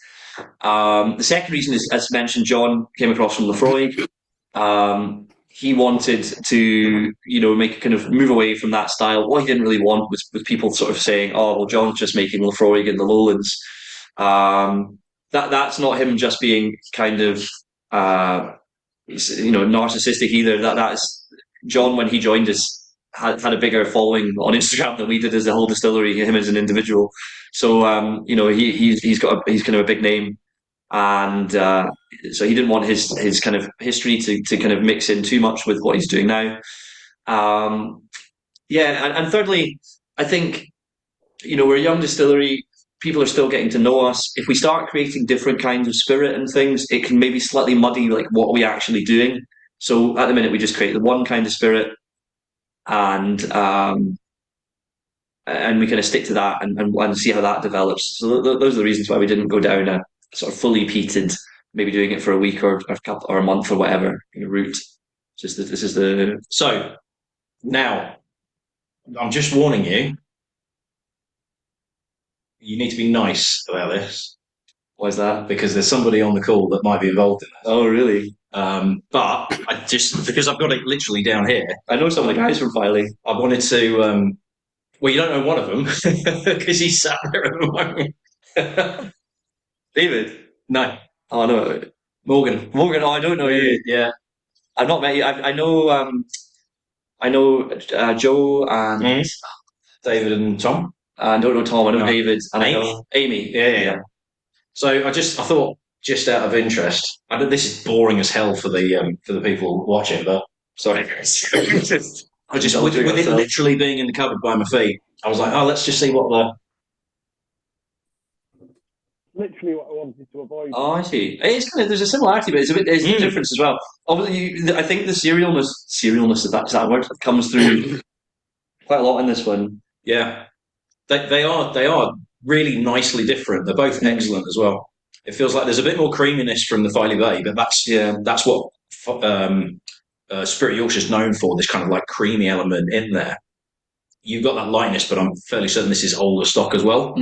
The second reason is, as mentioned, John came across from Lefroy. He wanted to, make a kind of move away from that style. What he didn't really want was people sort of saying, "Oh, well, John's just making Lefroy in the Lowlands." That's not him just being kind of, narcissistic either. That's John, when he joined us, had a bigger following on Instagram than we did as a whole distillery. Him as an individual, so he's kind of a big name. And so he didn't want his kind of history to kind of mix in too much with what he's doing now. And thirdly, I think, we're a young distillery. People are still getting to know us. If we start creating different kinds of spirit and things, it can maybe slightly muddy like what are we actually doing. So at the minute, we just create the one kind of spirit, and we kind of stick to that and see how that develops. So those are the reasons why we didn't go down a sort of fully peated, maybe doing it for a week or a couple or a month or whatever route. So now I'm just warning you. You need to be nice about this. Why is that? Because there's somebody on the call that might be involved in this. Oh, really? But I just, because I've got it literally down here. I know some of the guys from Filey. I wanted to. Well, you don't know one of them because he's sat there at the moment. David? No. Oh, no. Morgan. Oh, I don't know you. Yeah. I've not met you. I know Joe and David and Tom. I don't know Tom. I know No. David. And I Amy? know Amy. Yeah. So I thought, just out of interest, I know this is boring as hell for the people watching, but Sorry. I just with it literally being in the cupboard by my feet, I was like, oh, let's just see what the. Literally what I wanted to avoid. Oh, I see. It's kind of, there's a similarity, but there's a difference as well. Obviously, I think the cerealness, if that's that word, comes through quite a lot in this one. Yeah, they are really nicely different. They're both excellent as well. It feels like there's a bit more creaminess from the Filey Bay, but that's what Spirit Yorkshire's known for. This kind of like creamy element in there. You've got that lightness, but I'm fairly certain this is older stock as well.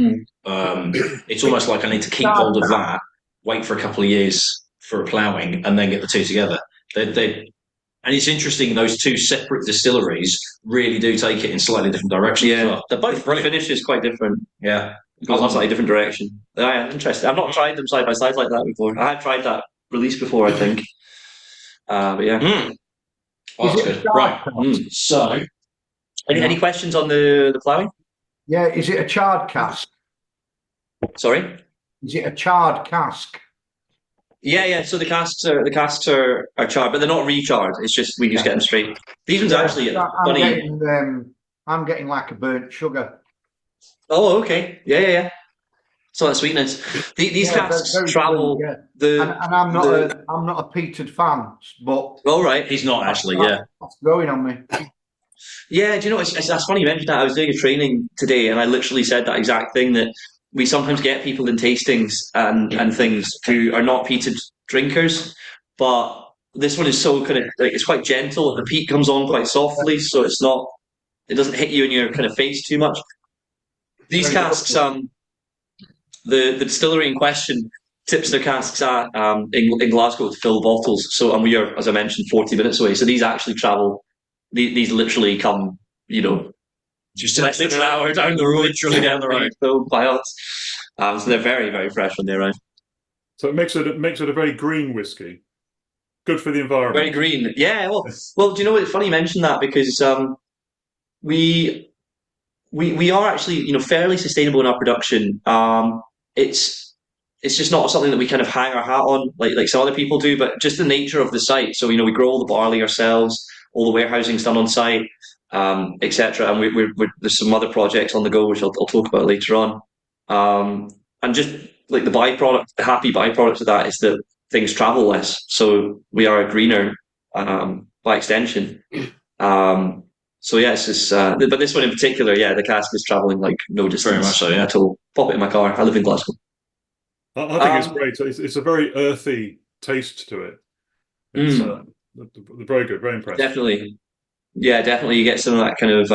It's almost like I need to keep hold of that, wait for a couple of years for a ploughing, and then get the two together. And it's interesting, those two separate distilleries really do take it in slightly different directions. Yeah, well. They're both brilliant. The finish is quite different. Yeah. It goes in a slightly different direction. Yeah, interesting. I've not tried them side by side like that before. I had tried that release before, I think. But yeah. Well, that's good. Right. So, any questions on the ploughing? Yeah, is it a charred cask? Sorry? Is it a charred cask? Yeah. So the casks are charred, but they're not recharred. It's just we just get them straight. These ones actually funny. I'm getting like a burnt sugar. Oh, okay. Yeah. So that sweetness. These casks travel. And I'm not a peated fan, but all right. He's not actually. That's growing on me. Yeah, do you know, that's funny you mentioned that. I was doing a training today and I literally said that exact thing, that we sometimes get people in tastings and things who are not peated drinkers, but this one is so kind of, like, it's quite gentle. The peat comes on quite softly, so it doesn't hit you in your kind of face too much. These casks, the distillery in question tips their casks at in Glasgow to fill bottles. So, and we are, as I mentioned, 40 minutes away. So these actually travel. These literally come, just less than an hour down the road, literally down the road. So by us, so they're very, very fresh when they arrive. So it makes it a very green whiskey. Good for the environment. Very green, yeah. Well, do you know what? It's funny you mention that, because we are actually fairly sustainable in our production. It's just not something that we kind of hang our hat on like some other people do, but just the nature of the site. So we grow all the barley ourselves. All the warehousing's done on site, etc. And there's some other projects on the go, which I'll talk about later on. And just like the happy byproduct of that is that things travel less. So we are greener by extension. So yeah, it's just, but this one in particular, the cask is traveling like no distance. Very much so, yeah. At all. Pop it in my car. I live in Glasgow. I think it's great. It's a very earthy taste to it. It's very good, very impressive. Definitely. Yeah, definitely. You get some of that kind of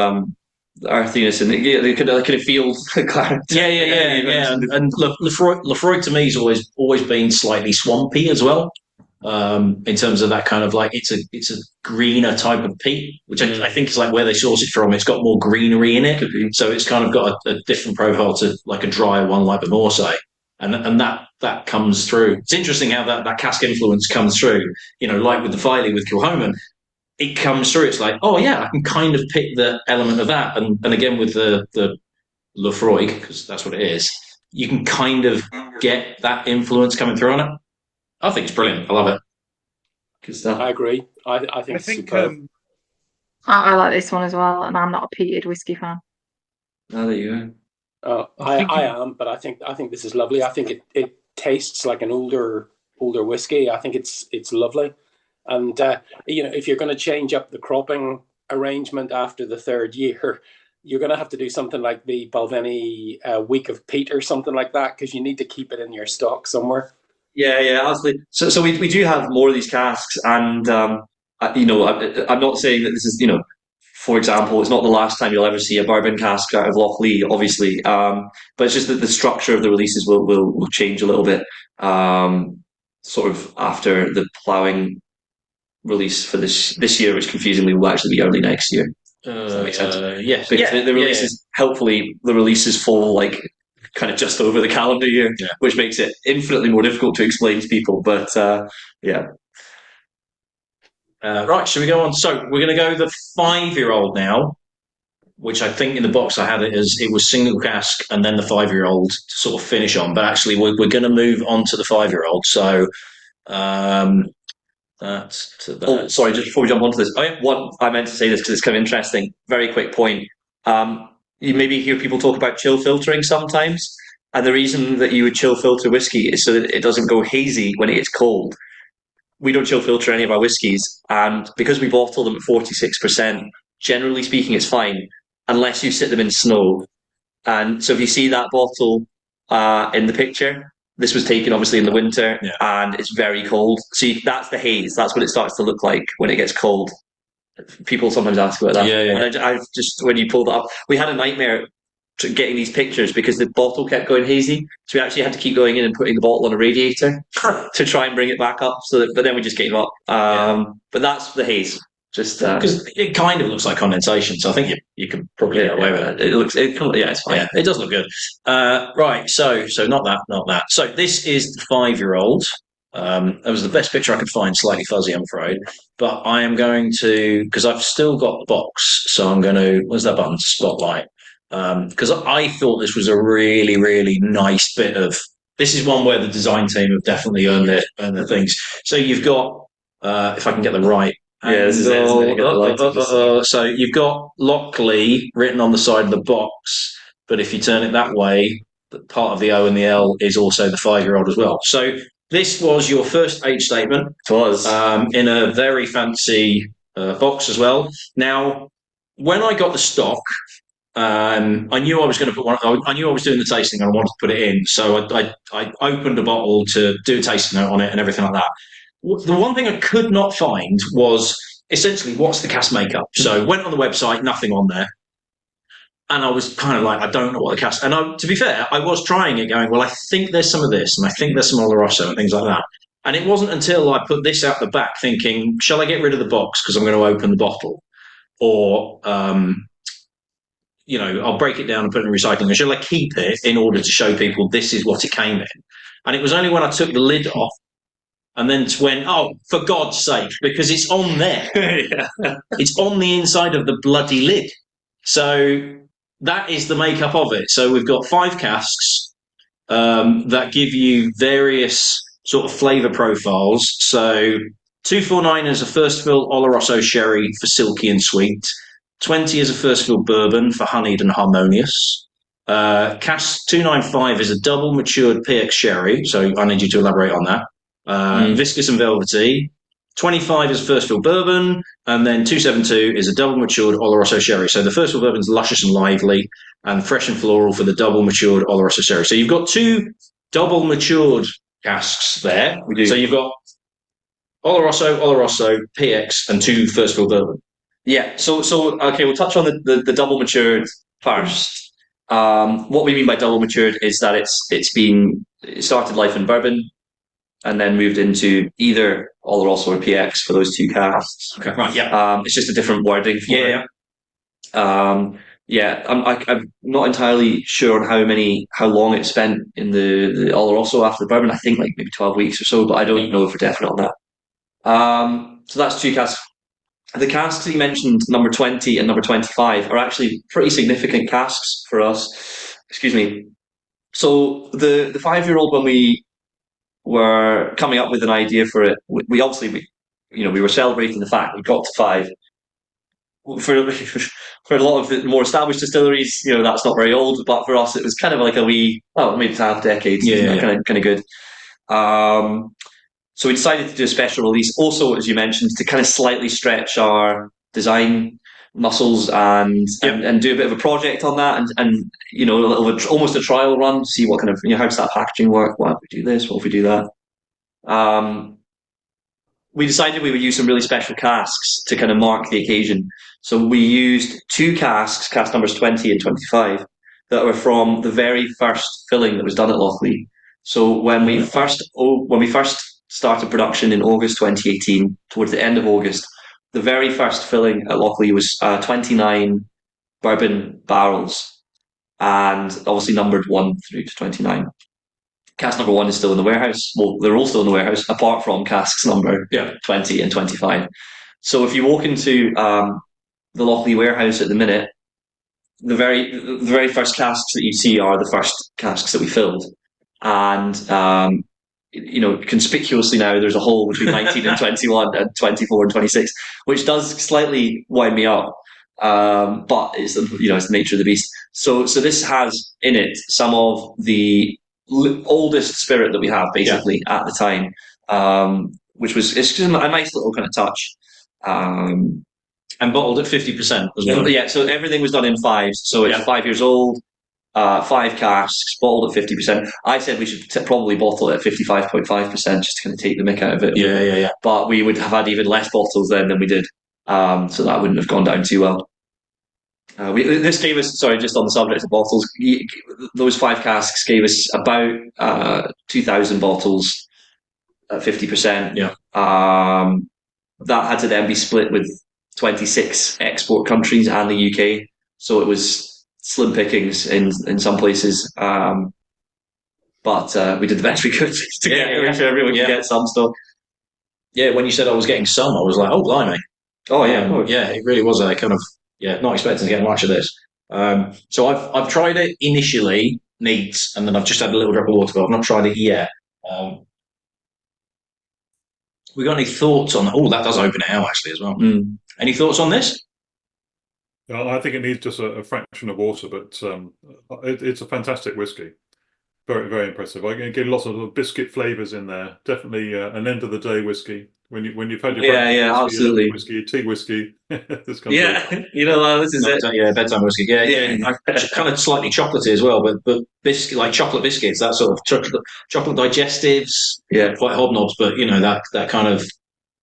earthiness, and they kind of feel clarity. Yeah. And Lefroy to me has always been slightly swampy as well. In terms of that kind of like it's a greener type of peat, which I think is like where they source it from. It's got more greenery in it, so it's kind of got a different profile to like a drier one like the Morsay. And that comes through. It's interesting how that cask influence comes through. Like with the Filey with Kilhoman, it comes through. It's like, oh yeah, I can kind of pick the element of that. And again with the Lefroy, because that's what it is, you can kind of get that influence coming through on it. I think it's brilliant. I love it. Good stuff. I agree. I think it's superb. I like this one as well, and I'm not a peated whiskey fan. Oh, there you go. I am, but I think this is lovely. I think it tastes like an older whiskey. I think it's lovely, and if you're going to change up the cropping arrangement after the third year, you're going to have to do something like the Balvenie week of peat or something like that, because you need to keep it in your stock somewhere. Yeah, absolutely. So we do have more of these casks, and I'm not saying that this is for example, it's not the last time you'll ever see a bourbon cask out of Lochlea, obviously. But it's just that the structure of the releases will change a little bit, sort of after the ploughing release for this year, which confusingly will actually be early next year. Does that make sense? Yes. Because the releases, hopefully, the releases fall like kind of just over the calendar year, which makes it infinitely more difficult to explain to people. But yeah. Right, should we go on? So we're going to go the 5-year-old now. which I think in the box I had it as it was single cask and then the 5-year-old to sort of finish on. But actually, we're going to move on to the 5-year-old. So that's to that. Oh, sorry, just before we jump onto this, I meant to say this because it's kind of interesting. Very quick point. You maybe hear people talk about chill filtering sometimes. And the reason that you would chill filter whiskey is so that it doesn't go hazy when it gets cold. We don't chill filter any of our whiskies, and because we bottle them at 46%, generally speaking, it's fine, unless you sit them in snow. And so if you see that bottle in the picture, this was taken obviously in the winter, and it's very cold. So that's the haze. That's what it starts to look like when it gets cold. People sometimes ask about that. And I've just, when you pulled it up, we had a nightmare getting these pictures because the bottle kept going hazy. So we actually had to keep going in and putting the bottle on a radiator to try and bring it back up. But then we just gave up. But that's the haze. Just because it kind of looks like condensation, so I think you can probably get away with it. It's fine. Yeah, it does look good. Right, so not that. So this is the 5-year-old. That was the best picture I could find, slightly fuzzy, I'm afraid. But I am going to, because I've still got the box, so I'm going to, where's that button? Spotlight. Because I thought this was a really, really nice bit of, this is one where the design team have definitely earned their things. So you've got, if I can get them right, this is it. so you've got Lochlea written on the side of the box, but if you turn it that way, part of the O and the L is also the 5-year-old as well. So this was your first age statement. It was. In a very fancy box as well. Now, when I got the stock, I knew I was going to put one. I knew I was doing the tasting and I wanted to put it in. So I opened a bottle to do a tasting note on it and everything like that. The one thing I could not find was essentially what's the cask makeup. So went on the website, nothing on there. And I was kind of like, I don't know what the cask. And to be fair, I was trying it, going, well, I think there's some of this, and I think there's some Oloroso and things like that. And it wasn't until I put this out the back, thinking, shall I get rid of the box because I'm going to open the bottle, or I'll break it down and put it in recycling, or shall I keep it in order to show people this is what it came in? And it was only when I took the lid off and then went, oh, for God's sake, because it's on there. It's on the inside of the bloody lid. So that is the makeup of it. So we've got 5 casks that give you various sort of flavour profiles. So 249 is a first fill Oloroso sherry for silky and sweet. 20 is a first fill bourbon for honeyed and harmonious. Cask 295 is a double matured PX sherry. So I need you to elaborate on that. Viscous and velvety. 25 is first fill bourbon, and then 272 is a double matured Oloroso sherry. So the first fill bourbon is luscious and lively, and fresh and floral for the double matured Oloroso sherry. So you've got 2 double matured casks there. We do. So you've got Oloroso, PX, and 2 first fill bourbon. Yeah. So okay, we'll touch on the double matured first. What we mean by double matured is that it started life in bourbon, and then moved into either Oloroso or PX for those 2 casks. Okay, right, yeah. It's just a different wording for it. I'm not entirely sure on how long it spent in the Oloroso after the bourbon. I think like maybe 12 weeks or so, but I don't know for definite on that. So that's 2 casks. The casks that you mentioned, number 20 and number 25, are actually pretty significant casks for us. Excuse me. So the 5-year-old, when we were coming up with an idea for it, we were celebrating the fact we got to 5. For a lot of the more established distilleries, that's not very old, but for us it was kind of like maybe half decade, kind of good. So we decided to do a special release, also as you mentioned, to kind of slightly stretch our design muscles and do a bit of a project on that, and almost a trial run to see what kind of how does that packaging work? What if we do this? What if we do that? We decided we would use some really special casks to kind of mark the occasion. So we used 2 casks, cask numbers 20 and 25, that were from the very first filling that was done at Lochlea. So when we first started production in August 2018, towards the end of August, the very first filling at Lochlea was 29 bourbon barrels, and obviously numbered 1 through to 29. Cask number 1 is still in the warehouse. Well, they're all still in the warehouse, apart from casks number 20 and 25. So if you walk into the Lochlea warehouse at the minute, the very first casks that you see are the first casks that we filled, and conspicuously now there's a hole between 19 and 21 and 24 and 26, which does slightly wind me up. But it's it's the nature of the beast. So this has in it some of the oldest spirit that we have basically at the time, which was it's just a nice little kind of touch. And bottled at 50% as well. Yeah, so everything was done in fives. So it's 5 years old, 5 casks, bottled at 50%. I said we should probably bottle it at 55.5% just to kind of take the mick out of it. Yeah. But we would have had even less bottles then than we did. So that wouldn't have gone down too well. This gave us, sorry, just on the subject of bottles, those 5 casks gave us about 2,000 bottles at 50%. Yeah. That had to then be split with 26 export countries and the UK. So it was slim pickings in some places. But we did the best we could to get sure everyone could get some stuff. Yeah, when you said I was getting some, I was like, oh, blimey. Oh, yeah, of course. Yeah, it really was a kind of, not expecting to get much of this. So I've tried it initially, neat, and then I've just had a little drop of water, but I've not tried it yet. We got any thoughts on? Oh, that does open it out actually as well. Any thoughts on this? I think it needs just a fraction of water, but it's a fantastic whiskey. Very, very impressive. I get lots of biscuit flavours in there. Definitely an end of the day whiskey. When you've had your breakfast absolutely whiskey, tea whiskey. This comes this is it. Yeah, bedtime whiskey. Yeah. Kind of slightly chocolatey as well, but biscuit like chocolate biscuits, that sort of chocolate digestives. Yeah, quite hobnobs, but that kind of.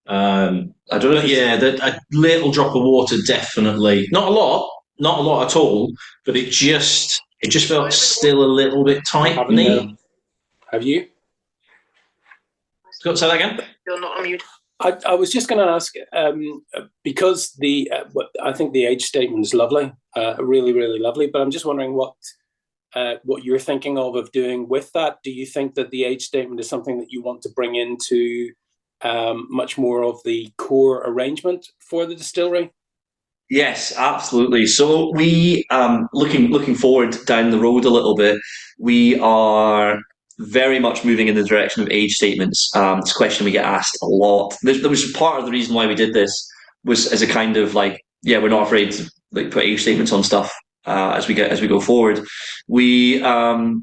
I don't know. Yeah, a little drop of water, definitely. Not a lot at all. But it just felt still a little bit tight. Have you? Say that again. You're not on mute. I was just going to ask because I think the age statement is lovely, really, really lovely. But I'm just wondering what you're thinking of doing with that. Do you think that the age statement is something that you want to bring into much more of the core arrangement for the distillery? Yes, absolutely. So we looking forward down the road a little bit. We are very much moving in the direction of age statements. It's a question we get asked a lot. There was part of the reason why we did this was as a kind of we're not afraid to put age statements on stuff as we go forward. We so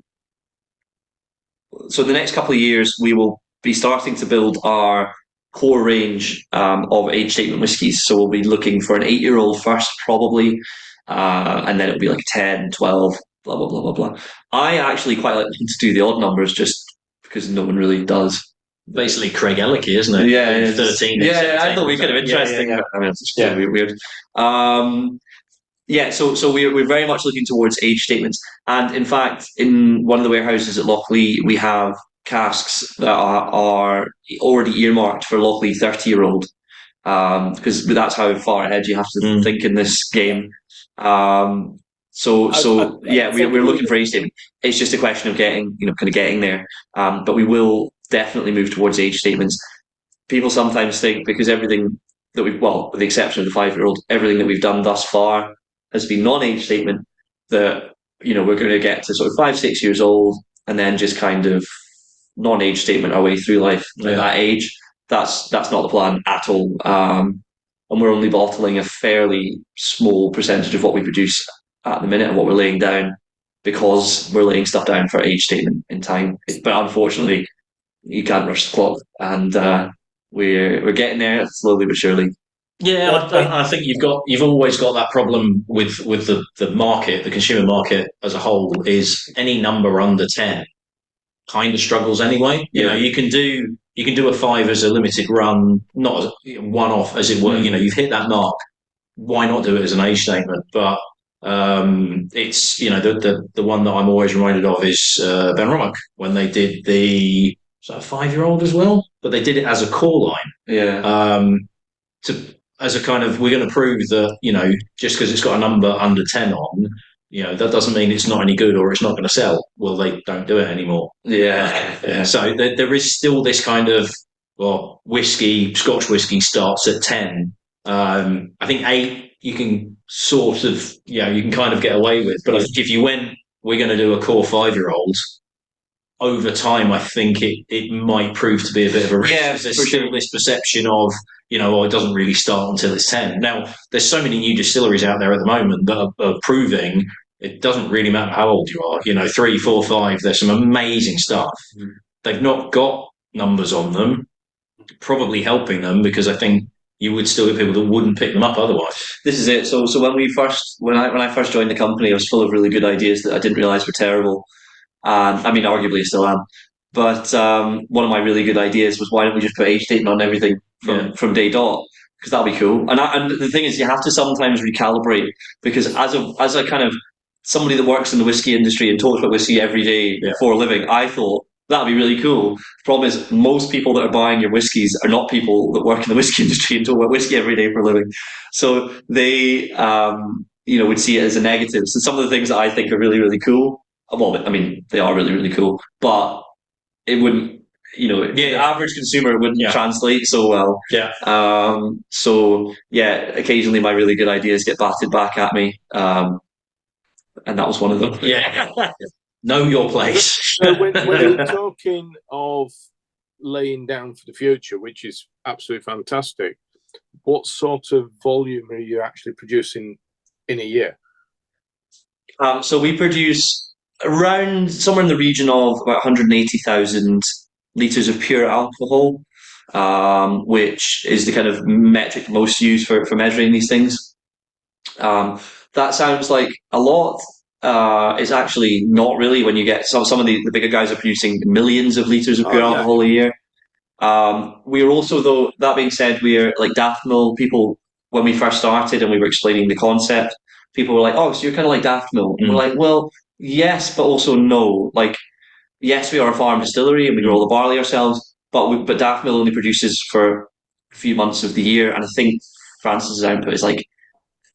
the next couple of years we will be starting to build our core range of age statement whiskies. So we'll be looking for an 8-year-old first, probably, and then it'll be 10, 12, blah, blah, blah, blah, blah. I actually quite like to do the odd numbers just because no one really does. Basically Craig Ellicky, isn't it? Yeah, 13. Yeah, I thought we could have interesting. Yeah. I mean, it's just weird. So we're very much looking towards age statements. And in fact, in one of the warehouses at Lochlea, we have casks that are already earmarked for Lochlea 30-year-old, because that's how far ahead you have to think in this game. We're looking for age statement. It's just a question of getting there. But we will definitely move towards age statements. People sometimes think because everything that with the exception of the 5-year-old, everything that we've done thus far has been non-age statement, that we're going to get to sort of 5-6 years old and then just kind of non-age statement our way through life at that age. That's not the plan at all. And we're only bottling a fairly small percentage of what we produce at the minute and what we're laying down, because we're laying stuff down for age statement in time. But unfortunately, you can't rush the clock, and we're getting there slowly but surely. Yeah, I think you've always got that problem with the market, the consumer market as a whole, is any number under 10 kind of struggles anyway. You can do a 5 as a limited run, not one off as it were. You've hit that mark. Why not do it as an age statement? But it's the one that I'm always reminded of is Ben Romack when they did the 5-year-old as well, but they did it as a core line. Yeah. As a kind of, we're going to prove that just because it's got a number under 10 on, that doesn't mean it's not any good or it's not going to sell. Well, they don't do it anymore. Yeah. So there is still this kind of, Scotch whiskey starts at 10. I think 8 you can sort of, you can kind of get away with. But I think if you went, we're going to do a core 5-year-old, over time, I think it might prove to be a bit of a risk. Yeah, There's still this perception of, it doesn't really start until it's 10. Now, there's so many new distilleries out there at the moment that are proving it doesn't really matter how old you are. 3, 4, 5, there's some amazing stuff. They've not got numbers on them, probably helping them, because I think you would still get people that wouldn't pick them up otherwise. This is it. So when I first joined the company, I was full of really good ideas that I didn't realize were terrible. And I mean, arguably, I still am. But one of my really good ideas was, why don't we just put age dating on everything from day dot? Because that'll be cool. And the thing is, you have to sometimes recalibrate, because as a kind of somebody that works in the whiskey industry and talks about whiskey every day for a living, I thought that'd be really cool. The problem is, most people that are buying your whiskies are not people that work in the whiskey industry and talk about whiskey every day for a living. So they, would see it as a negative. So some of the things that I think are really, really cool, well, I mean, they are really, really cool, but it wouldn't, the average consumer wouldn't translate so well. Yeah. Occasionally my really good ideas get batted back at me. And that was one of them. Yeah. Know your place. So when you're talking of laying down for the future, which is absolutely fantastic, what sort of volume are you actually producing in a year? So we produce around somewhere in the region of about 180,000 litres of pure alcohol, which is the kind of metric most used for measuring these things. That sounds like a lot. It's actually not really, when you get some of the bigger guys are producing millions of litres of pure alcohol a year. We are also, though, that being said, we're like Daft Mill people. When we first started and we were explaining the concept, people were like, "Oh, so you're kind of like Daft Mill." And we're like, well, yes, but also no. Like, yes, we are a farm distillery and we grow all the barley ourselves, but Daft Mill only produces for a few months of the year, and I think Francis's output is like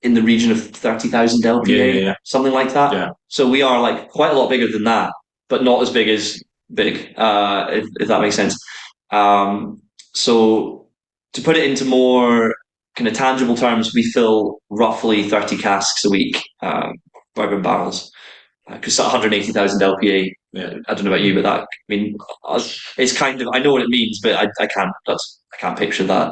in the region of 30,000 LPA, something like that. Yeah. So we are like quite a lot bigger than that, but not as big as big, if that makes sense. So to put it into more kind of tangible terms, we fill roughly 30 casks a week, bourbon barrels, because 180,000 LPA. I don't know about you, but that, I mean, it's kind of, I know what it means, but I can't picture that.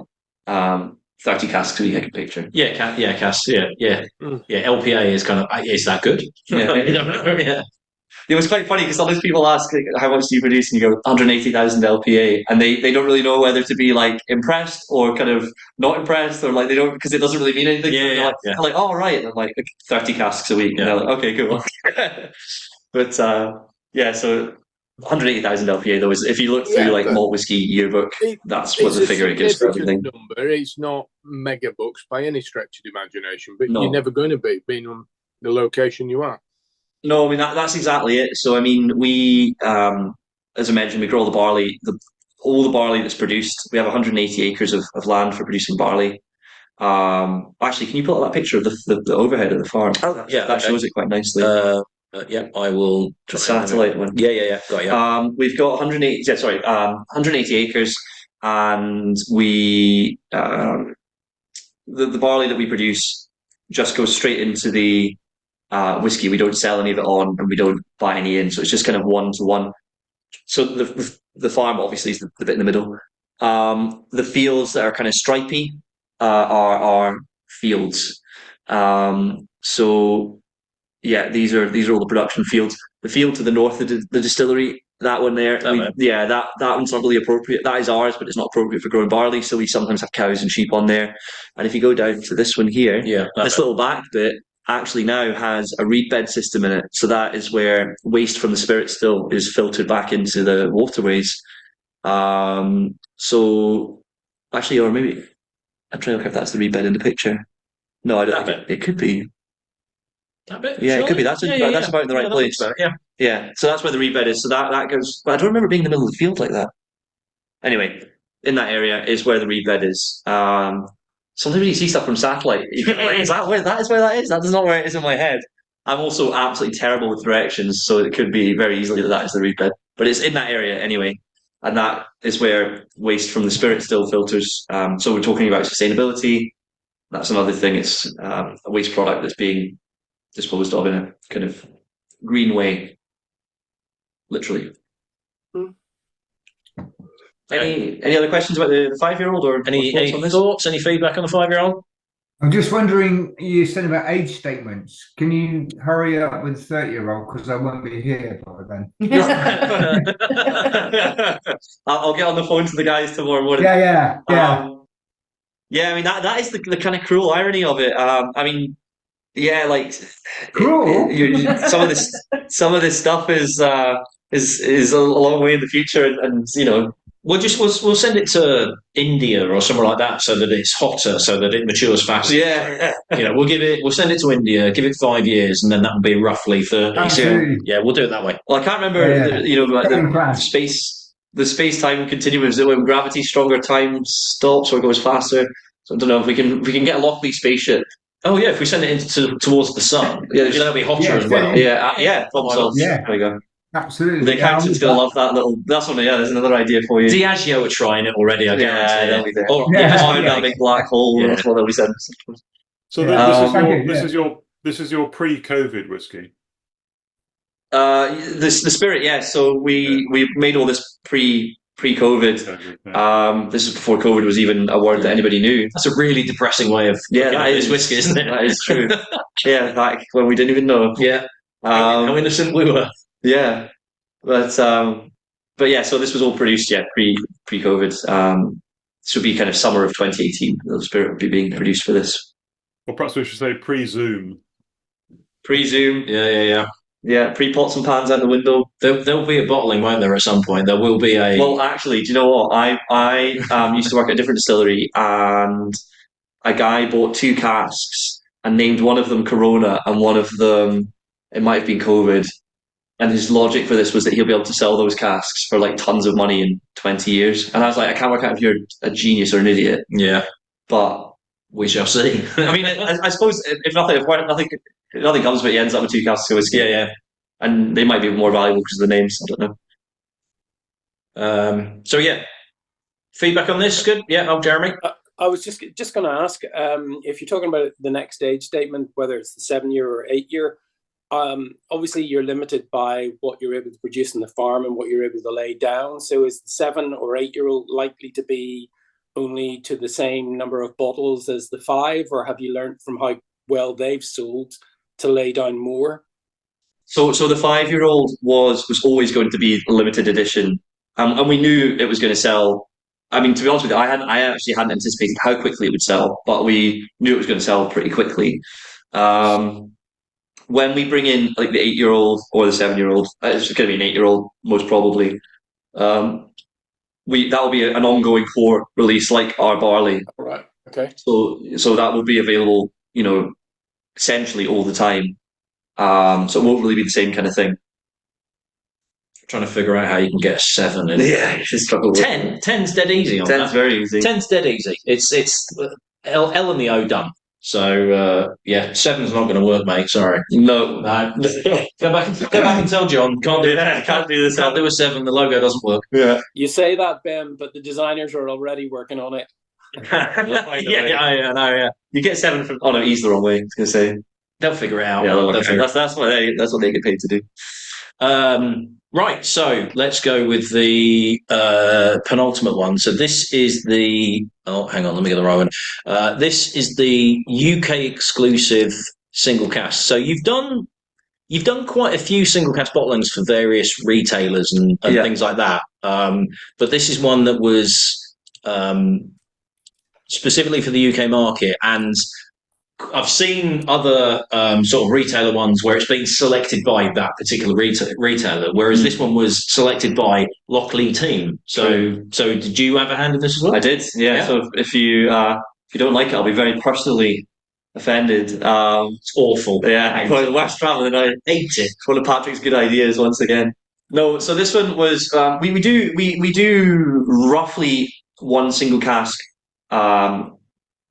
30 casks a week I can picture. Casks. Yeah. LPA is kind of, is that good? Yeah. It was quite funny because sometimes people ask, like, how much do you produce, and you go 180,000 LPA, and they don't really know whether to be like impressed or kind of not impressed, or like they don't, because it doesn't really mean anything. They're like, oh right, and I'm like 30 casks a week, and they're like, okay, cool. But so 180,000 LPA though is, if you look through like Malt Whiskey Yearbook, that's what the figure it gives for everything. Number. It's not mega books by any stretch of the imagination, but you're never going to be, being on the location you are. No, I mean, that's exactly it. So, I mean, we, as I mentioned, we grow the barley, all the barley that's produced. We have 180 acres of land for producing barley. Actually, can you pull up that picture of the overhead of the farm? Oh, yeah. That shows it quite nicely. I will. The satellite one. Yeah. Got it. We've got 180 acres, and we, the barley that we produce just goes straight into the whiskey. We don't sell any of it on, and we don't buy any in, so it's just kind of 1-to-1. So the farm obviously is the bit in the middle. The fields that are kind of stripy are fields. These are all the production fields. The field to the north of the distillery, that one there, that one's not really appropriate. That is ours, but it's not appropriate for growing barley, so we sometimes have cows and sheep on there. And if you go down to this one here, this little back bit actually now has a reed bed system in it. So that is where waste from the spirit still is filtered back into the waterways. So actually, or maybe I'm trying to look if that's the reed bed in the picture. No, I don't think it could be. That bit? Yeah, it could be. That's about in the right place. Yeah. So that's where the reed bed is. So that goes. But I don't remember being in the middle of the field like that. Anyway, in that area is where the reed bed is. Sometimes when you see stuff from satellite, you're like, is that where that is? That is not where it is in my head. I'm also absolutely terrible with directions, so it could be very easily that is the reed bed. But it's in that area anyway, and that is where waste from the spirit still filters. So we're talking about sustainability. that's another thing. It's a waste product that's being disposed of in a kind of green way, literally. Any other questions about the 5-year-old or Any thoughts on this? thoughts? Any feedback on the 5-year-old? I'm just wondering, you said about age statements. Can you hurry up with 30-year-old because I won't be here by then? I'll get on the phone to the guys tomorrow morning. Yeah. Yeah, I mean that is the kind of cruel irony of it. I mean, yeah, like Cruel? some of this stuff is a long way in the future, and you know. We'll send it to India or somewhere like that, so that it's hotter, so that it matures faster. Yeah. You know, we'll send it to India, give it 5 years, and then that will be roughly 30. So, yeah, we'll do it that way. Well, I can't remember, the space-time continuum. Is it when gravity's stronger, time stops or goes faster? So I don't know if we can get a Lochlea spaceship. Oh yeah, if we send it towards the sun, that'll be hotter as well. Yeah. There we go. Absolutely. The accountant's going to love that little. That's one. Yeah, there's another idea for you. Diageo are trying it already. I guarantee. They'll be there. Find that big black hole. Yeah. That's what they'll be saying. So this is your pre-COVID whiskey. The spirit, yeah. So we made all this pre-COVID. This is before COVID was even a word that anybody knew. That's a really depressing way of that is whiskey, isn't it? That is true. Yeah, back when we didn't even know. Yeah. How innocent we were. Yeah, but yeah. So this was all produced, pre-COVID. This would be kind of summer of 2018. The spirit would be being produced for this. Or perhaps we should say pre-Zoom. Pre-Zoom. Yeah. Yeah, pre-pots and pans out the window. There'll be a bottling, won't there, at some point? There will be a... Well, actually, do you know what? I used to work at a different distillery, and a guy bought 2 casks and named one of them Corona and one of them, it might have been COVID. And his logic for this was that he'll be able to sell those casks for like tons of money in 20 years. And I was like, I can't work out if you're a genius or an idiot. Yeah. But we shall see. I mean, I suppose if nothing comes of it, he ends up with 2 casks of whiskey. Yeah. And they might be more valuable because of the names. I don't know. So yeah, feedback on this? Good. Yeah. Jeremy. I was just going to ask if you're talking about the next age statement, whether it's the 7-year or 8-year. Obviously, you're limited by what you're able to produce in the farm and what you're able to lay down. So, is the 7 or 8-year-old likely to be only to the same number of bottles as the 5, or have you learned from how well they've sold to lay down more? So the 5-year-old was always going to be limited edition, and we knew it was going to sell. I mean, to be honest with you, I actually hadn't anticipated how quickly it would sell, but we knew it was going to sell pretty quickly. When we bring in like the 8-year-old or the 7-year-old, it's going to be an 8-year-old most probably. That will be an ongoing core release like our barley. Right. Okay. So that will be available, essentially all the time. So it won't really be the same kind of thing. Trying to figure out how you can get a 7 in. Yeah, you should struggle. 10's dead easy on 10's that. very easy. 10's dead easy. It's L and the O done. So 7's not going to work, mate. Sorry. No. Go back and tell John. Can't do that. Can't do this. Can't do a 7. The logo doesn't work. Yeah. You say that, Ben, but the designers are already working on it. I know. Yeah. You get 7 from. Oh no, he's the wrong way. I was going to say they'll figure it out. Yeah, that's what they get paid to do. Right, so let's go with the penultimate one. So this is the... Oh, hang on, let me get the right one. This is the UK exclusive single cask. So you've done quite a few single cask bottlings for various retailers and things like that. But this is one that was specifically for the UK market, and I've seen other sort of retailer ones where it's been selected by that particular retailer, whereas this one was selected by Lochlea team. So did you have a hand in this as well? I did, yeah. So if you don't like it, I'll be very personally offended. It's awful. Yeah, probably the worst travel, and I hate it. It's one of Patrick's good ideas once again. No, so this one was we do roughly 1 single cask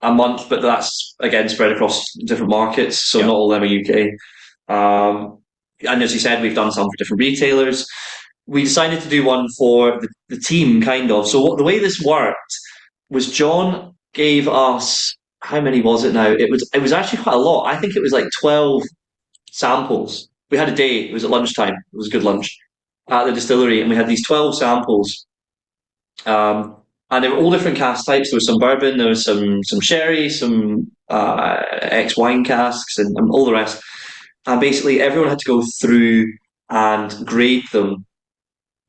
a month, but that's again spread across different markets, so not all of them are UK. And as you said, we've done some for different retailers. We decided to do one for the team, kind of. So the way this worked was John gave us how many was it now? It was actually quite a lot. I think it was like 12 samples. We had a day. It was at lunchtime. It was a good lunch at the distillery, and we had these 12 samples. And they were all different cask types. There was some bourbon, there was some sherry, some ex wine casks, and all the rest. And basically, everyone had to go through and grade them.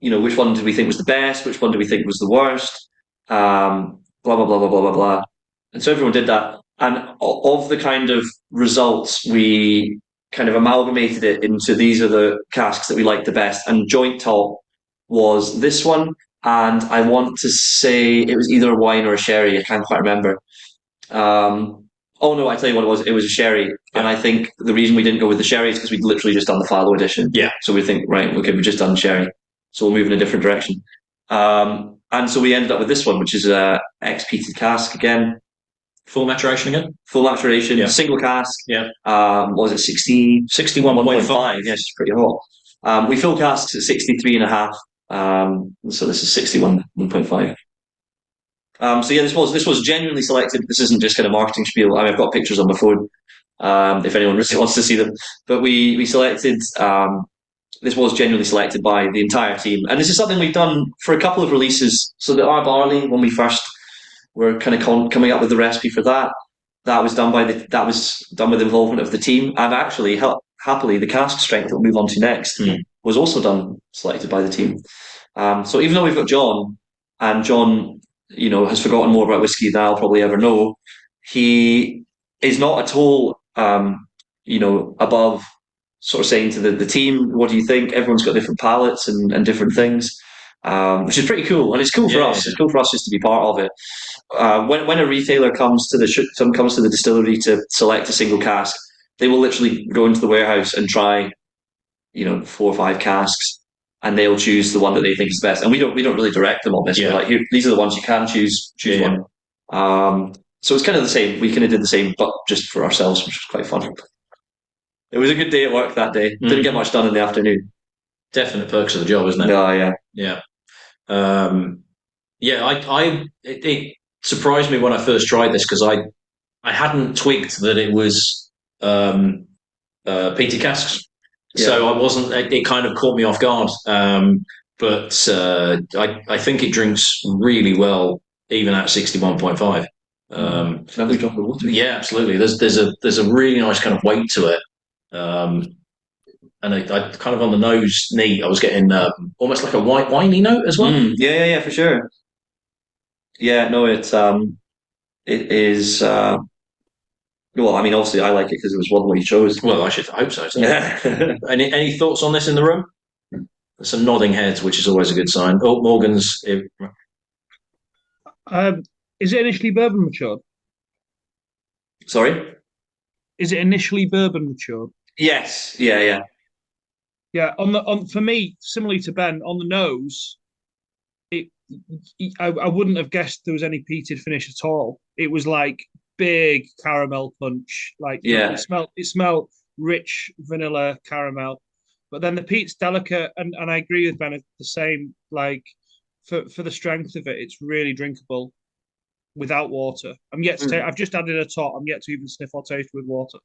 Which one did we think was the best? Which one do we think was the worst? Blah blah blah blah blah blah blah. And so everyone did that. And of the kind of results, we kind of amalgamated it into these are the casks that we liked the best. And joint top was this one, and I want to say it was either a wine or a sherry. I can't quite remember. Oh no, I tell you what it was. It was a sherry, and I think the reason we didn't go with the sherry is because we'd literally just done the Fallow edition. Yeah. So we think, right, okay, we've just done sherry, so we'll move in a different direction. And so we ended up with this one, which is a ex-peated cask again. Full maturation again? Full maturation, Yeah. single cask. Yeah. Was it 60? 61.5. Yes, it's pretty hot. We fill casks at 63 and a half. So this is 61.5. So yeah, this was genuinely selected. This isn't just kind of marketing spiel. I've got pictures on my phone, if anyone really wants to see them. But we selected. This was genuinely selected by the entire team, and this is something we've done for a couple of releases. So the Our Barley, when we first were kind of coming up with the recipe for that, that was done with the involvement of the team, and actually, happily, the cask strength that we'll move on to next was also selected by the team. So even though we've got John, and John, has forgotten more about whiskey than I'll probably ever know, he is not at all, above sort of saying to the team, what do you think? Everyone's got different palates and different things, which is pretty cool. And it's cool for us. Yeah. It's cool for us just to be part of it. When a retailer comes to the distillery to select a single cask, they will literally go into the warehouse and try, 4 or 5 casks, and they'll choose the one that they think is best. And we don't really direct them on this. Yeah. We're like, here, these are the ones you can choose one. So it's kind of the same. We kind of did the same, but just for ourselves, which was quite fun. It was a good day at work that day. Didn't get much done in the afternoon. Definite perks of the job, isn't it? Yeah. It surprised me when I first tried this because I hadn't twigged that it was peated casks. Yeah. So I wasn't. It kind of caught me off guard. But I think it drinks really well, even at 61.5. Another drop of water. Yeah, absolutely. There's a really nice kind of weight to it. And I kind of on the nose neat. I was getting almost like a white winey note as well. Yeah, for sure. Yeah, no, it is. Well, I mean, obviously, I like it because it was one that you chose. Well, I should hope so. Yeah. Any thoughts on this in the room? Some nodding heads, which is always a good sign. Oh, Morgan's. Is it initially bourbon matured? Sorry? Is it initially bourbon matured? Yes. Yeah. Yeah. For me, similarly to Ben, on the nose, I wouldn't have guessed there was any peated finish at all. It was like big caramel punch. Like it smelled rich vanilla caramel. But then the peat's delicate, and I agree with Ben. It's the same. Like for the strength of it, it's really drinkable without water. I'm yet to take. I've just added a tot. I'm yet to even sniff or taste with water.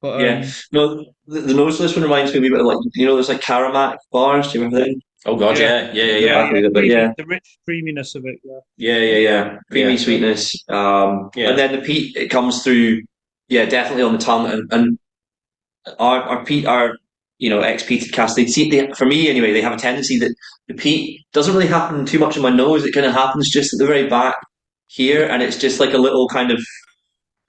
But no, the nose of this one reminds me a bit of like there's like Karamak bars. Do you remember them? Oh god, yeah. The rich creaminess of it. Yeah. Creamy sweetness. And then the peat, it comes through. Yeah, definitely on the tongue. And our peat are ex-peated casks. For me anyway, they have a tendency that the peat doesn't really happen too much in my nose. It kind of happens just at the very back here, and it's just like a little kind of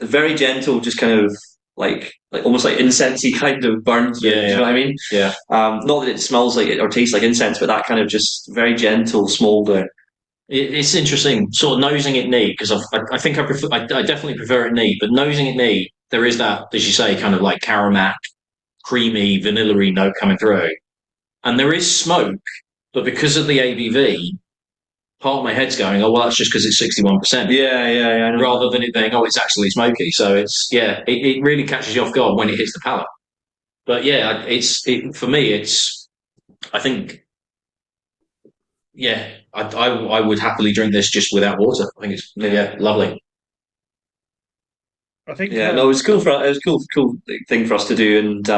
very gentle, just kind of like almost like incensey kind of burns. You know what I mean? Yeah. Not that it smells like it or tastes like incense, but that kind of just very gentle smolder. It's interesting, sort of nosing it neat, because I think I definitely prefer it neat, but nosing it neat, there is that, as you say, kind of like Karamak, creamy, vanilla-y note coming through. And there is smoke, but because of the ABV, part of my head's going, oh, well, that's just because it's 61%. Yeah. Rather than it being, oh, it's actually smoky. So it really catches you off guard when it hits the palate. But yeah, for me, I think, I would happily drink this just without water. I think it's lovely. I think. Yeah, no, it was cool cool thing for us to do, and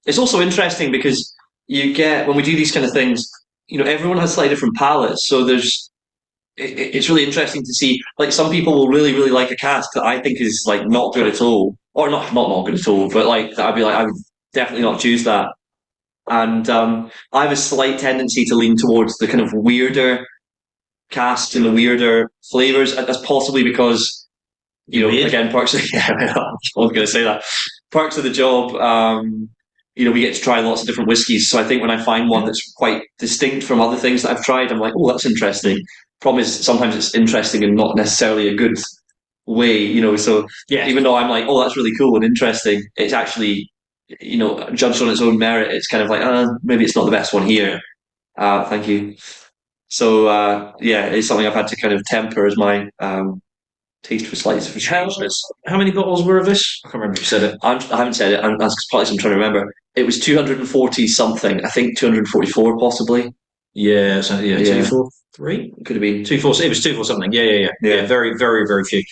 it's also interesting because you get when we do these kind of things, everyone has slightly different palates, so it's really interesting to see. Like some people will really like a cask that I think is like not good at all, or not good at all, but like I'd be like I would definitely not choose that. And I have a slight tendency to lean towards the kind of weirder casks and the weirder flavors. That's possibly because again, perks. Yeah, I was going to say that. Perks of the job. We get to try lots of different whiskies. So I think when I find one that's quite distinct from other things that I've tried, I'm like, oh, that's interesting. Problem is, sometimes it's interesting and not necessarily a good way. So Yeah. even though I'm like, oh, that's really cool and interesting, it's actually, judged on its own merit. It's kind of like, maybe it's not the best one here. Thank you. So it's something I've had to kind of temper as my taste for slightly different changes. How many bottles were of this? I can't remember if you said it. I haven't said it. That's partly I'm trying to remember. It was 240 something. I think 244 possibly. Yeah, so 243? Could have been 24. It was 24 something. Yeah. Very, very, very few.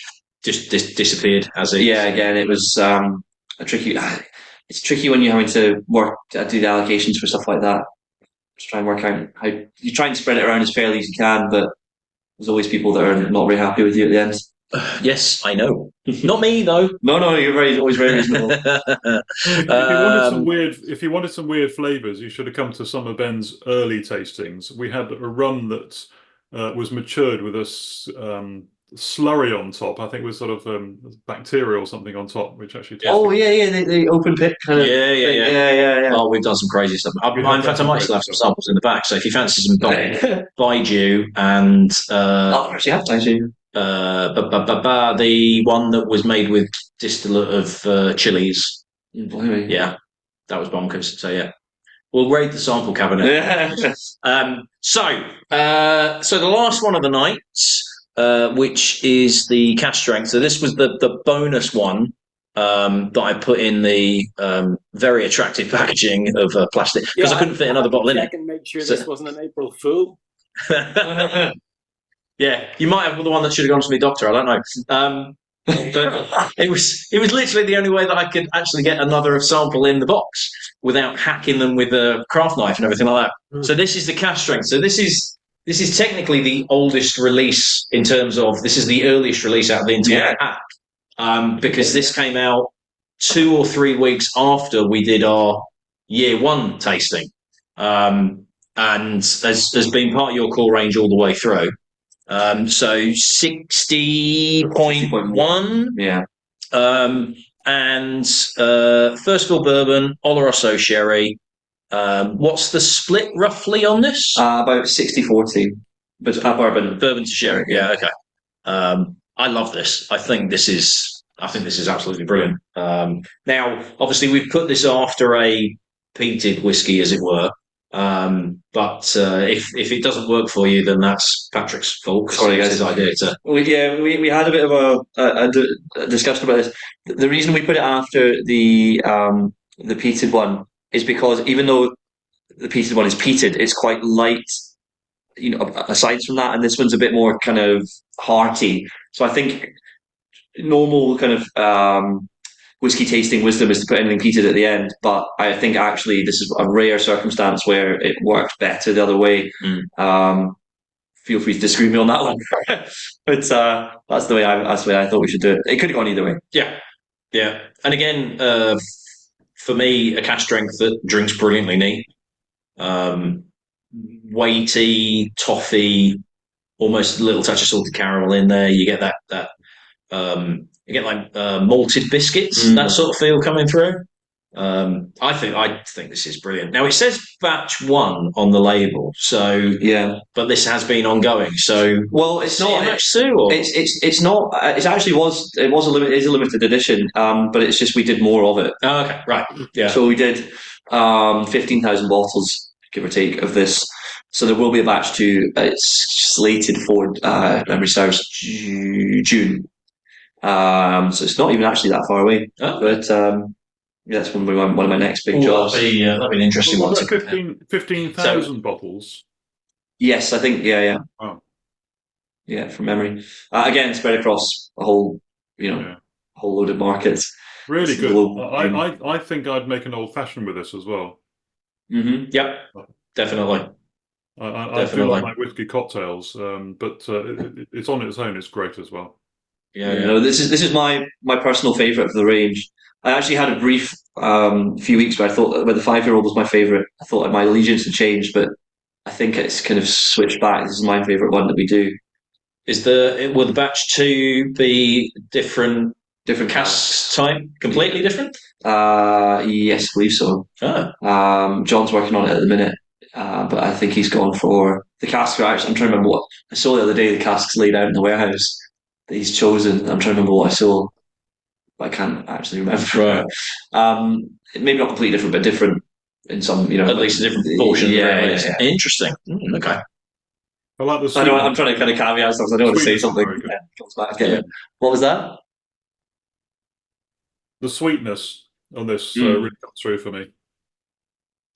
Just disappeared as it. Yeah, again, it was a tricky. It's tricky when you're having to do the allocations for stuff like that. Just try and work out how you try and spread it around as fairly as you can, but there's always people that are not very happy with you at the end. Yes, I know. Not me though. No, you're always very reasonable. If you wanted some weird flavors, you should have come to some of Ben's early tastings. We had a rum that was matured with a slurry on top. I think it was sort of bacteria or something on top, which actually. The open pit kind of. Yeah. Oh, we've done some crazy stuff. In fact, I might still have some samples in the back. So if you fancy some Baijiu and actually have Baijiu. The one that was made with distillate of chilies. Yeah, that was bonkers. So yeah, we'll raid the sample cabinet. So the last one of the nights, which is the cask strength. So this was the bonus one that I put in the very attractive packaging of plastic because I couldn't fit another bottle in it. I can make sure this wasn't an April Fool. Yeah, you might have the one that should have gone to me doctor. I don't know. But it was literally the only way that I could actually get another sample in the box without hacking them with a craft knife and everything like that. So this is the cask strength. So this is technically the oldest release in terms of this is the earliest release out of the entire pack because this came out 2 or 3 weeks after we did our year 1 tasting, and has been part of your core range all the way through. So 60.1. Yeah. And first fill bourbon, Oloroso sherry. What's the split roughly on this? About 60-40. But bourbon to sherry. Yeah, okay. I love this. I think this is absolutely brilliant. Now, obviously, we've put this after a peated whiskey, as it were. But if it doesn't work for you, then that's Patrick's fault. Sorry, guys. His idea to. We had a bit of a discussion about this. The reason we put it after the peated one is because even though the peated one is peated, it's quite light. Aside from that, and this one's a bit more kind of hearty. So I think normal kind of whiskey tasting wisdom is to put anything peated at the end, but I think actually this is a rare circumstance where it works better the other way. Feel free to disagree with me on that one, but that's the way I thought we should do it. It could have gone either way. Yeah. And again, for me, a cask strength that drinks brilliantly neat, weighty, toffee, almost a little touch of salted caramel in there. You get that. You get like malted biscuits, that sort of feel coming through. I think this is brilliant. Now it says batch 1 on the label, so yeah, but this has been ongoing. So it's not Sue, or it's not. It actually was. It is a limited edition, but it's just we did more of it. Oh, okay, right, yeah. So we did 15,000 bottles, give or take, of this. So there will be a batch 2. It's slated for memory serves June. So it's not even actually that far away. But that's one of my next big jobs. That'd be an interesting one. 15,000 bottles. Yes, I think. Yeah. Oh. Yeah, from memory. Again, spread across a whole, whole load of markets. Really It's good. global. I think I'd make an old fashioned with this as well. Yep, definitely. I do like my whiskey cocktails, but it's on its own. It's great as well. Yeah. No, this is my personal favourite of the range. I actually had a brief few weeks where I thought that the 5-year-old was my favourite. I thought my allegiance had changed, but I think it's kind of switched back. This is my favourite one that we do. Will the batch 2 be different cask type? Completely different? Yes, I believe so. John's working on it at the minute, but I think he's gone for the casks. I'm trying to remember what I saw the other day. The casks laid out in the warehouse that he's chosen. I'm trying to remember what I saw, but I can't actually remember. Maybe not completely different, but different in some, at least a different portion. Yeah. Interesting. Okay. I like the. I'm trying to kind of caveat stuff. I don't want to say something. Comes back. What was that? The sweetness on this really comes through for me.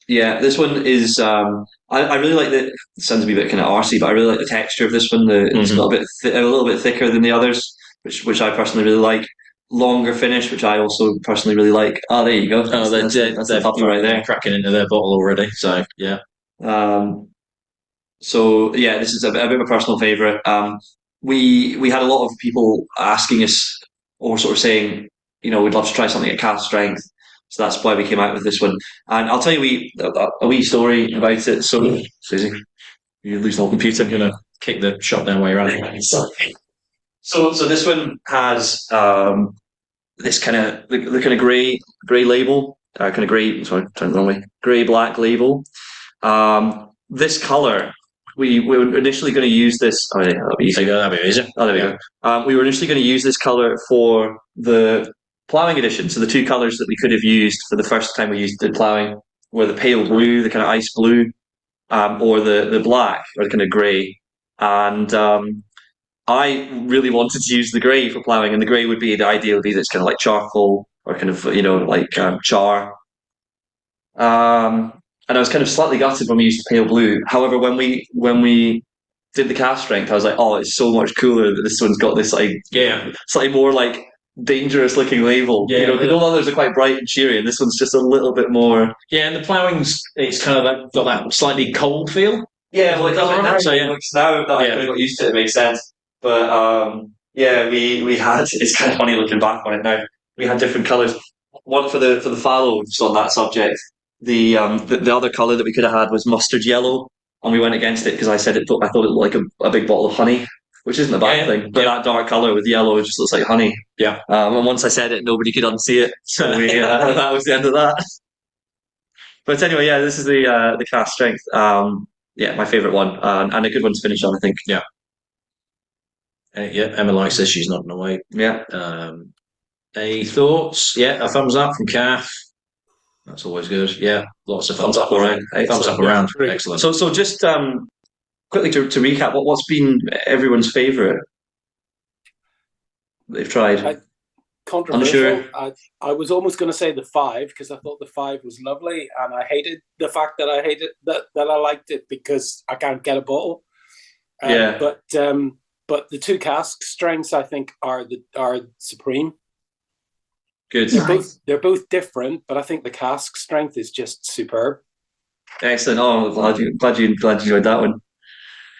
Yeah, this one is. I really like the. It sounds a bit kind of arsey, but I really like the texture of this one. It's a little bit thicker than the others, which I personally really like. Longer finish, which I also personally really like. Oh, there you go. That's the puppy right there, cracking into their bottle already. So yeah. So yeah, this is a bit of a personal favourite. We had a lot of people asking us, or sort of saying, we'd love to try something at cask strength. So that's why we came out with this one. And I'll tell you a wee story about it. So, Susie, you lose the whole computer. I'm gonna kick the shot down while you're at it. So this one has this kind of the kind of grey label, kind of grey. Sorry, turn it the wrong way. Grey black label. This colour. We were initially going to use this. Oh, yeah, that'll be easy. That'll be easy. Oh, there we go. We were initially going to use this colour for the ploughing edition. So the two colours that we could have used for the first time we did ploughing were the pale blue, the kind of ice blue, or the black, or the kind of grey. And I really wanted to use the grey for ploughing, and the grey would be the ideal would be that's kind of like charcoal or kind of like char. And I was kind of slightly gutted when we used the pale blue. However, when we did the cask strength, I was like, oh, it's so much cooler that this one's got this slightly more like dangerous looking label. Because all others are quite bright and cheery, and this one's just a little bit more. Yeah, and the ploughing's it's kind of got that slightly cold feel. Yeah, well, it does. So now that I got used to it, it makes sense. But we had. It's kind of funny looking back on it now. We had different colours. One for the fallow, just on that subject. The other colour that we could have had was mustard yellow, and we went against it because I thought it looked like a big bottle of honey, which isn't a bad thing. But that dark colour with yellow just looks like honey. Yeah. And once I said it, nobody could unsee it, so that was the end of that. But anyway, this is the cask strength. My favourite one, and a good one to finish on, I think. Yeah. Emma likes this. She's nodding away. Yeah. Any thoughts? Yeah, a thumbs up from Kath. That's always good. Yeah, lots of thumbs up around. Thumbs up around. Excellent. So just quickly to recap, what's been everyone's favourite they've tried? Controversial. I was almost going to say the 5 because I thought the 5 was lovely, and I hated the fact that I liked it because I can't get a bottle. But the 2 cask strengths I think are supreme. Good. They're both different, but I think the cask strength is just superb. Excellent. Oh, glad you enjoyed that one.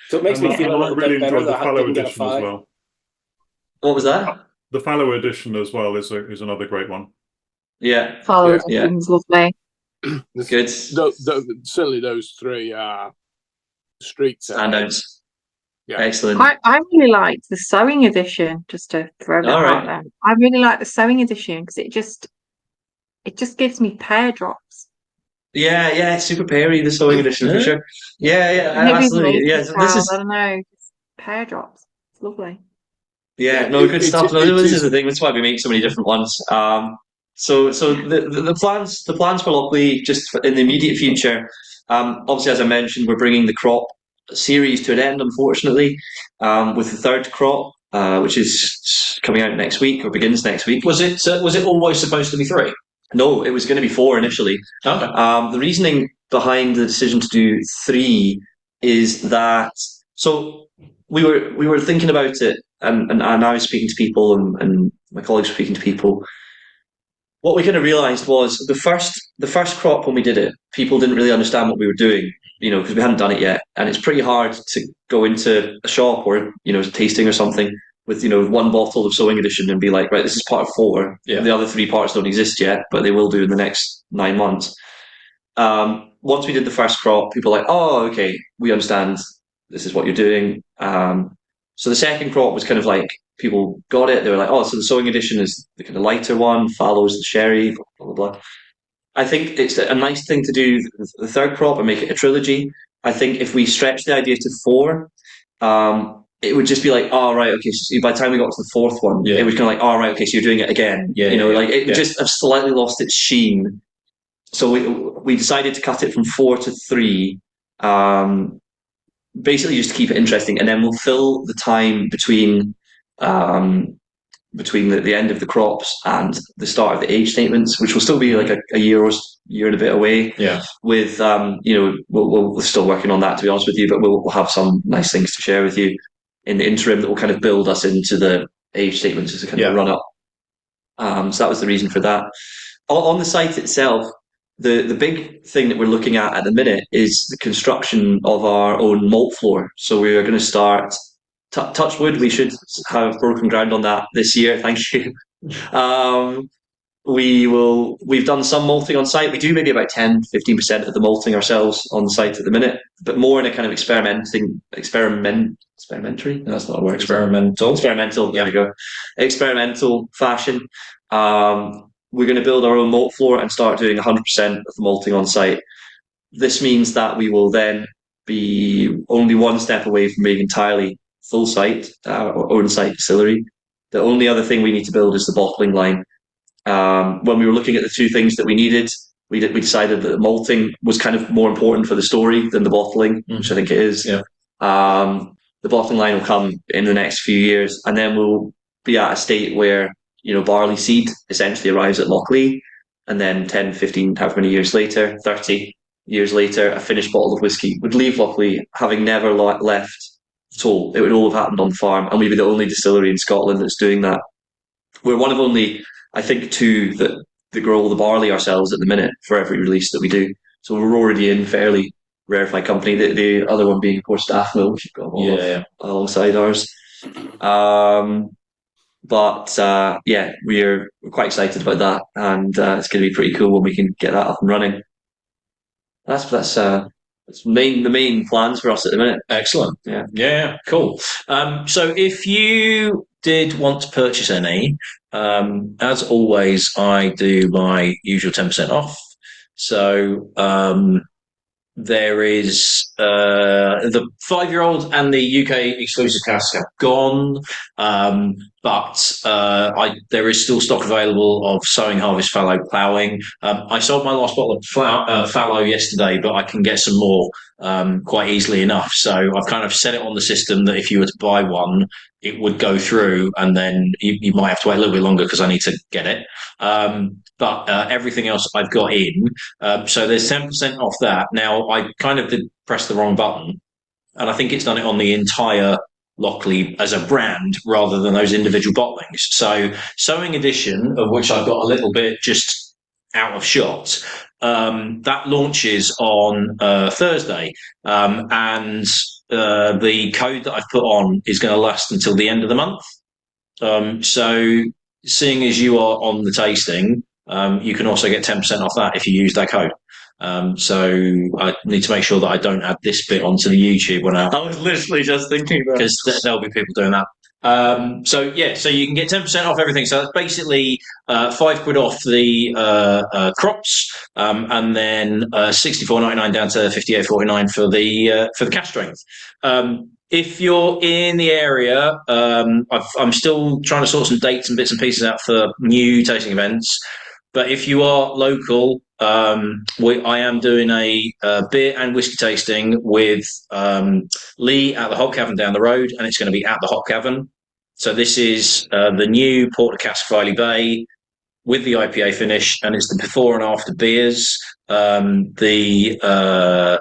So it makes me feel a little bit better that I didn't get a 5. As well. What was that? The fallow edition as well is another great one. Yeah. Fallow edition's lovely. Good. Certainly those 3 are street standouts. Yeah. Excellent. I really liked the sewing edition, just to throw that out there. I really like the sewing edition because it just gives me pear drops. Yeah, super peary, the sewing edition for sure. Yeah, absolutely. Yeah, so this is I don't know, pear drops. It's lovely. Yeah, no, good stuff. This is the thing. That's why we make so many different ones. So the plans for Lochlea just in the immediate future. Obviously, as I mentioned, we're bringing the crop series to an end, unfortunately, with the 3rd crop, which is coming out next week or begins next week. Was it always supposed to be 3? No, it was going to be 4 initially. Okay. The reasoning behind the decision to do 3 is that we were thinking about it, and I was speaking to people and my colleagues were speaking to people. What we kind of realised was the first crop when we did it, people didn't really understand what we were doing, because we hadn't done it yet, and it's pretty hard to go into a shop or tasting or something with one bottle of sowing edition and be like, right, this is part 4. Yeah. The other 3 parts don't exist yet, but they will do in the next 9 months. Once we did the first crop, people were like, oh, okay, we understand. This is what you're doing. So the second crop was kind of like, people got it. They were like, oh, so the sowing edition is the kind of lighter one, Fallow's the sherry, blah, blah, blah. I think it's a nice thing to do the third crop and make it a trilogy. I think if we stretch the idea to 4, it would just be like, oh, right, okay, so by the time we got to the 4th one, it was kind of like, oh, right, okay, so you're doing it again. It just have slightly lost its sheen. So we decided to cut it from 4 to 3, basically just to keep it interesting, and then we'll fill the time between the end of the crops and the start of the age statements, which will still be like a year and a bit away. Yeah. With we're still working on that, to be honest with you, but we'll have some nice things to share with you in the interim that will kind of build us into the age statements as a kind of run up. So that was the reason for that. On the site itself, the big thing that we're looking at the minute is the construction of our own malt floor. So we are going to start, touch wood, we should have broken ground on that this year, thank you. We've done some malting on site. We do maybe about 10-15% of the malting ourselves on the site at the minute, but more in a kind of experimentary? No, that's not a word. Experimental, there we go. Experimental fashion. We're going to build our own malt floor and start doing 100% of the malting on site. This means that we will then be only one step away from being entirely full site or own site distillery. The only other thing we need to build is the bottling line. When we were looking at the 2 things that we needed, we decided that the malting was kind of more important for the story than the bottling, which I think it is. Yeah. The bottling line will come in the next few years, and then we'll be at a state where barley seed essentially arrives at Lochlea, and then 10, 15, however many years later, 30 years later, a finished bottle of whiskey would leave Lochlea, having never left at all. It would all have happened on the farm, and we'd be the only distillery in Scotland that's doing that. We're one of only, I think, 2 that grow all the barley ourselves at the minute for every release that we do. So we're already in fairly rarefied company. The other one being, of course, Staff Mill, which we've got alongside ours. But we're quite excited about that, and it's going to be pretty cool when we can get that up and running. That's the main plans for us at the minute. Excellent. Yeah, cool. So if you did want to purchase any, as always, I do my usual 10% off. So there is the 5-year-old and the UK exclusive casks have gone, but there is still stock available of Sowing Harvest Fallow ploughing. I sold my last bottle of fallow yesterday, but I can get some more quite easily enough. So I've kind of set it on the system that if you were to buy one, it would go through, and then you might have to wait a little bit longer because I need to get it. But everything else I've got in. So there's 10% off that. Now, I kind of did press the wrong button, and I think it's done it on the entire Lochlea as a brand rather than those individual bottlings. So Sowing Edition, of which I've got a little bit just out of shot, that launches on Thursday. And the code that I've put on is going to last until the end of the month. So seeing as you are on the tasting, you can also get 10% off that if you use that code. So I need to make sure that I don't add this bit onto the YouTube when I was literally just thinking that, because there'll be people doing that. So you can get 10% off everything. So that's basically £5 off the crops, and then $64.99 down to $58.49 for the cash strength. If you're in the area, I'm still trying to sort some dates and bits and pieces out for new tasting events. But if you are local, I am doing a beer and whiskey tasting with Lee at the Hop Cavern down the road, and it's going to be at the Hop Cavern. So this is the new Port of Cask Filey Bay with the IPA finish, and it's the before and after beers. The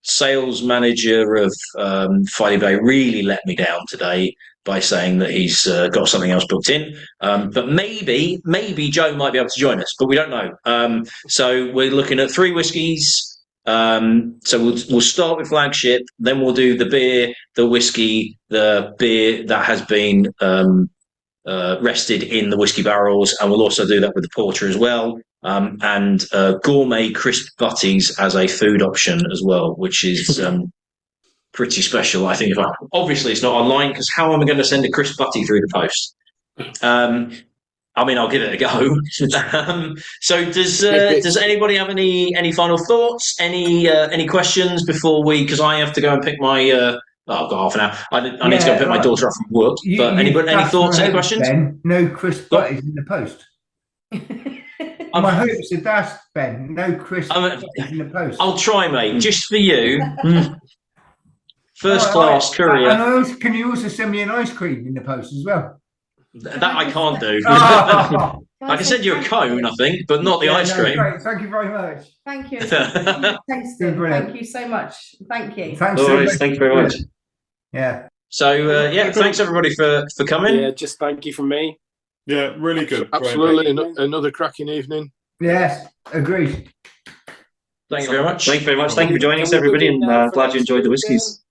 sales manager of Filey Bay really let me down today. by saying that he's got something else booked in. But maybe Joe might be able to join us, but we don't know. So we're looking at 3 whiskies. So we'll start with flagship, then we'll do the beer, the whiskey, the beer that has been rested in the whiskey barrels, and we'll also do that with the porter as well. And gourmet crisp butties as a food option as well, which is pretty special. I think obviously it's not online, because how am I going to send a crisp butty through the post? I mean, I'll give it a go. So does anybody have any final thoughts? Any questions before because I have to go and pick my. I've got half an hour. I need to go and pick my daughter up from work. But any thoughts? Any questions? Ben, no crisp butties in the post. My hopes are dashed, Ben. No crisp butties in the post. I'll try, mate, just for you. First class courier. And can you also send me an ice cream in the post as well? That I can't do. I can send you a cone, I think, but not the ice cream. Great. Thank you very much. Thank you. Thanks, Steve. Thank you so much. Thank you. Thanks. Thank you very much. Yeah. So thanks everybody for coming. Yeah, just thank you from me. Yeah, really good. Absolutely, another cracking evening. Yes, agreed. Thank you very much. Thank you very much. Thank you for joining us, everybody, and glad you enjoyed the whiskies.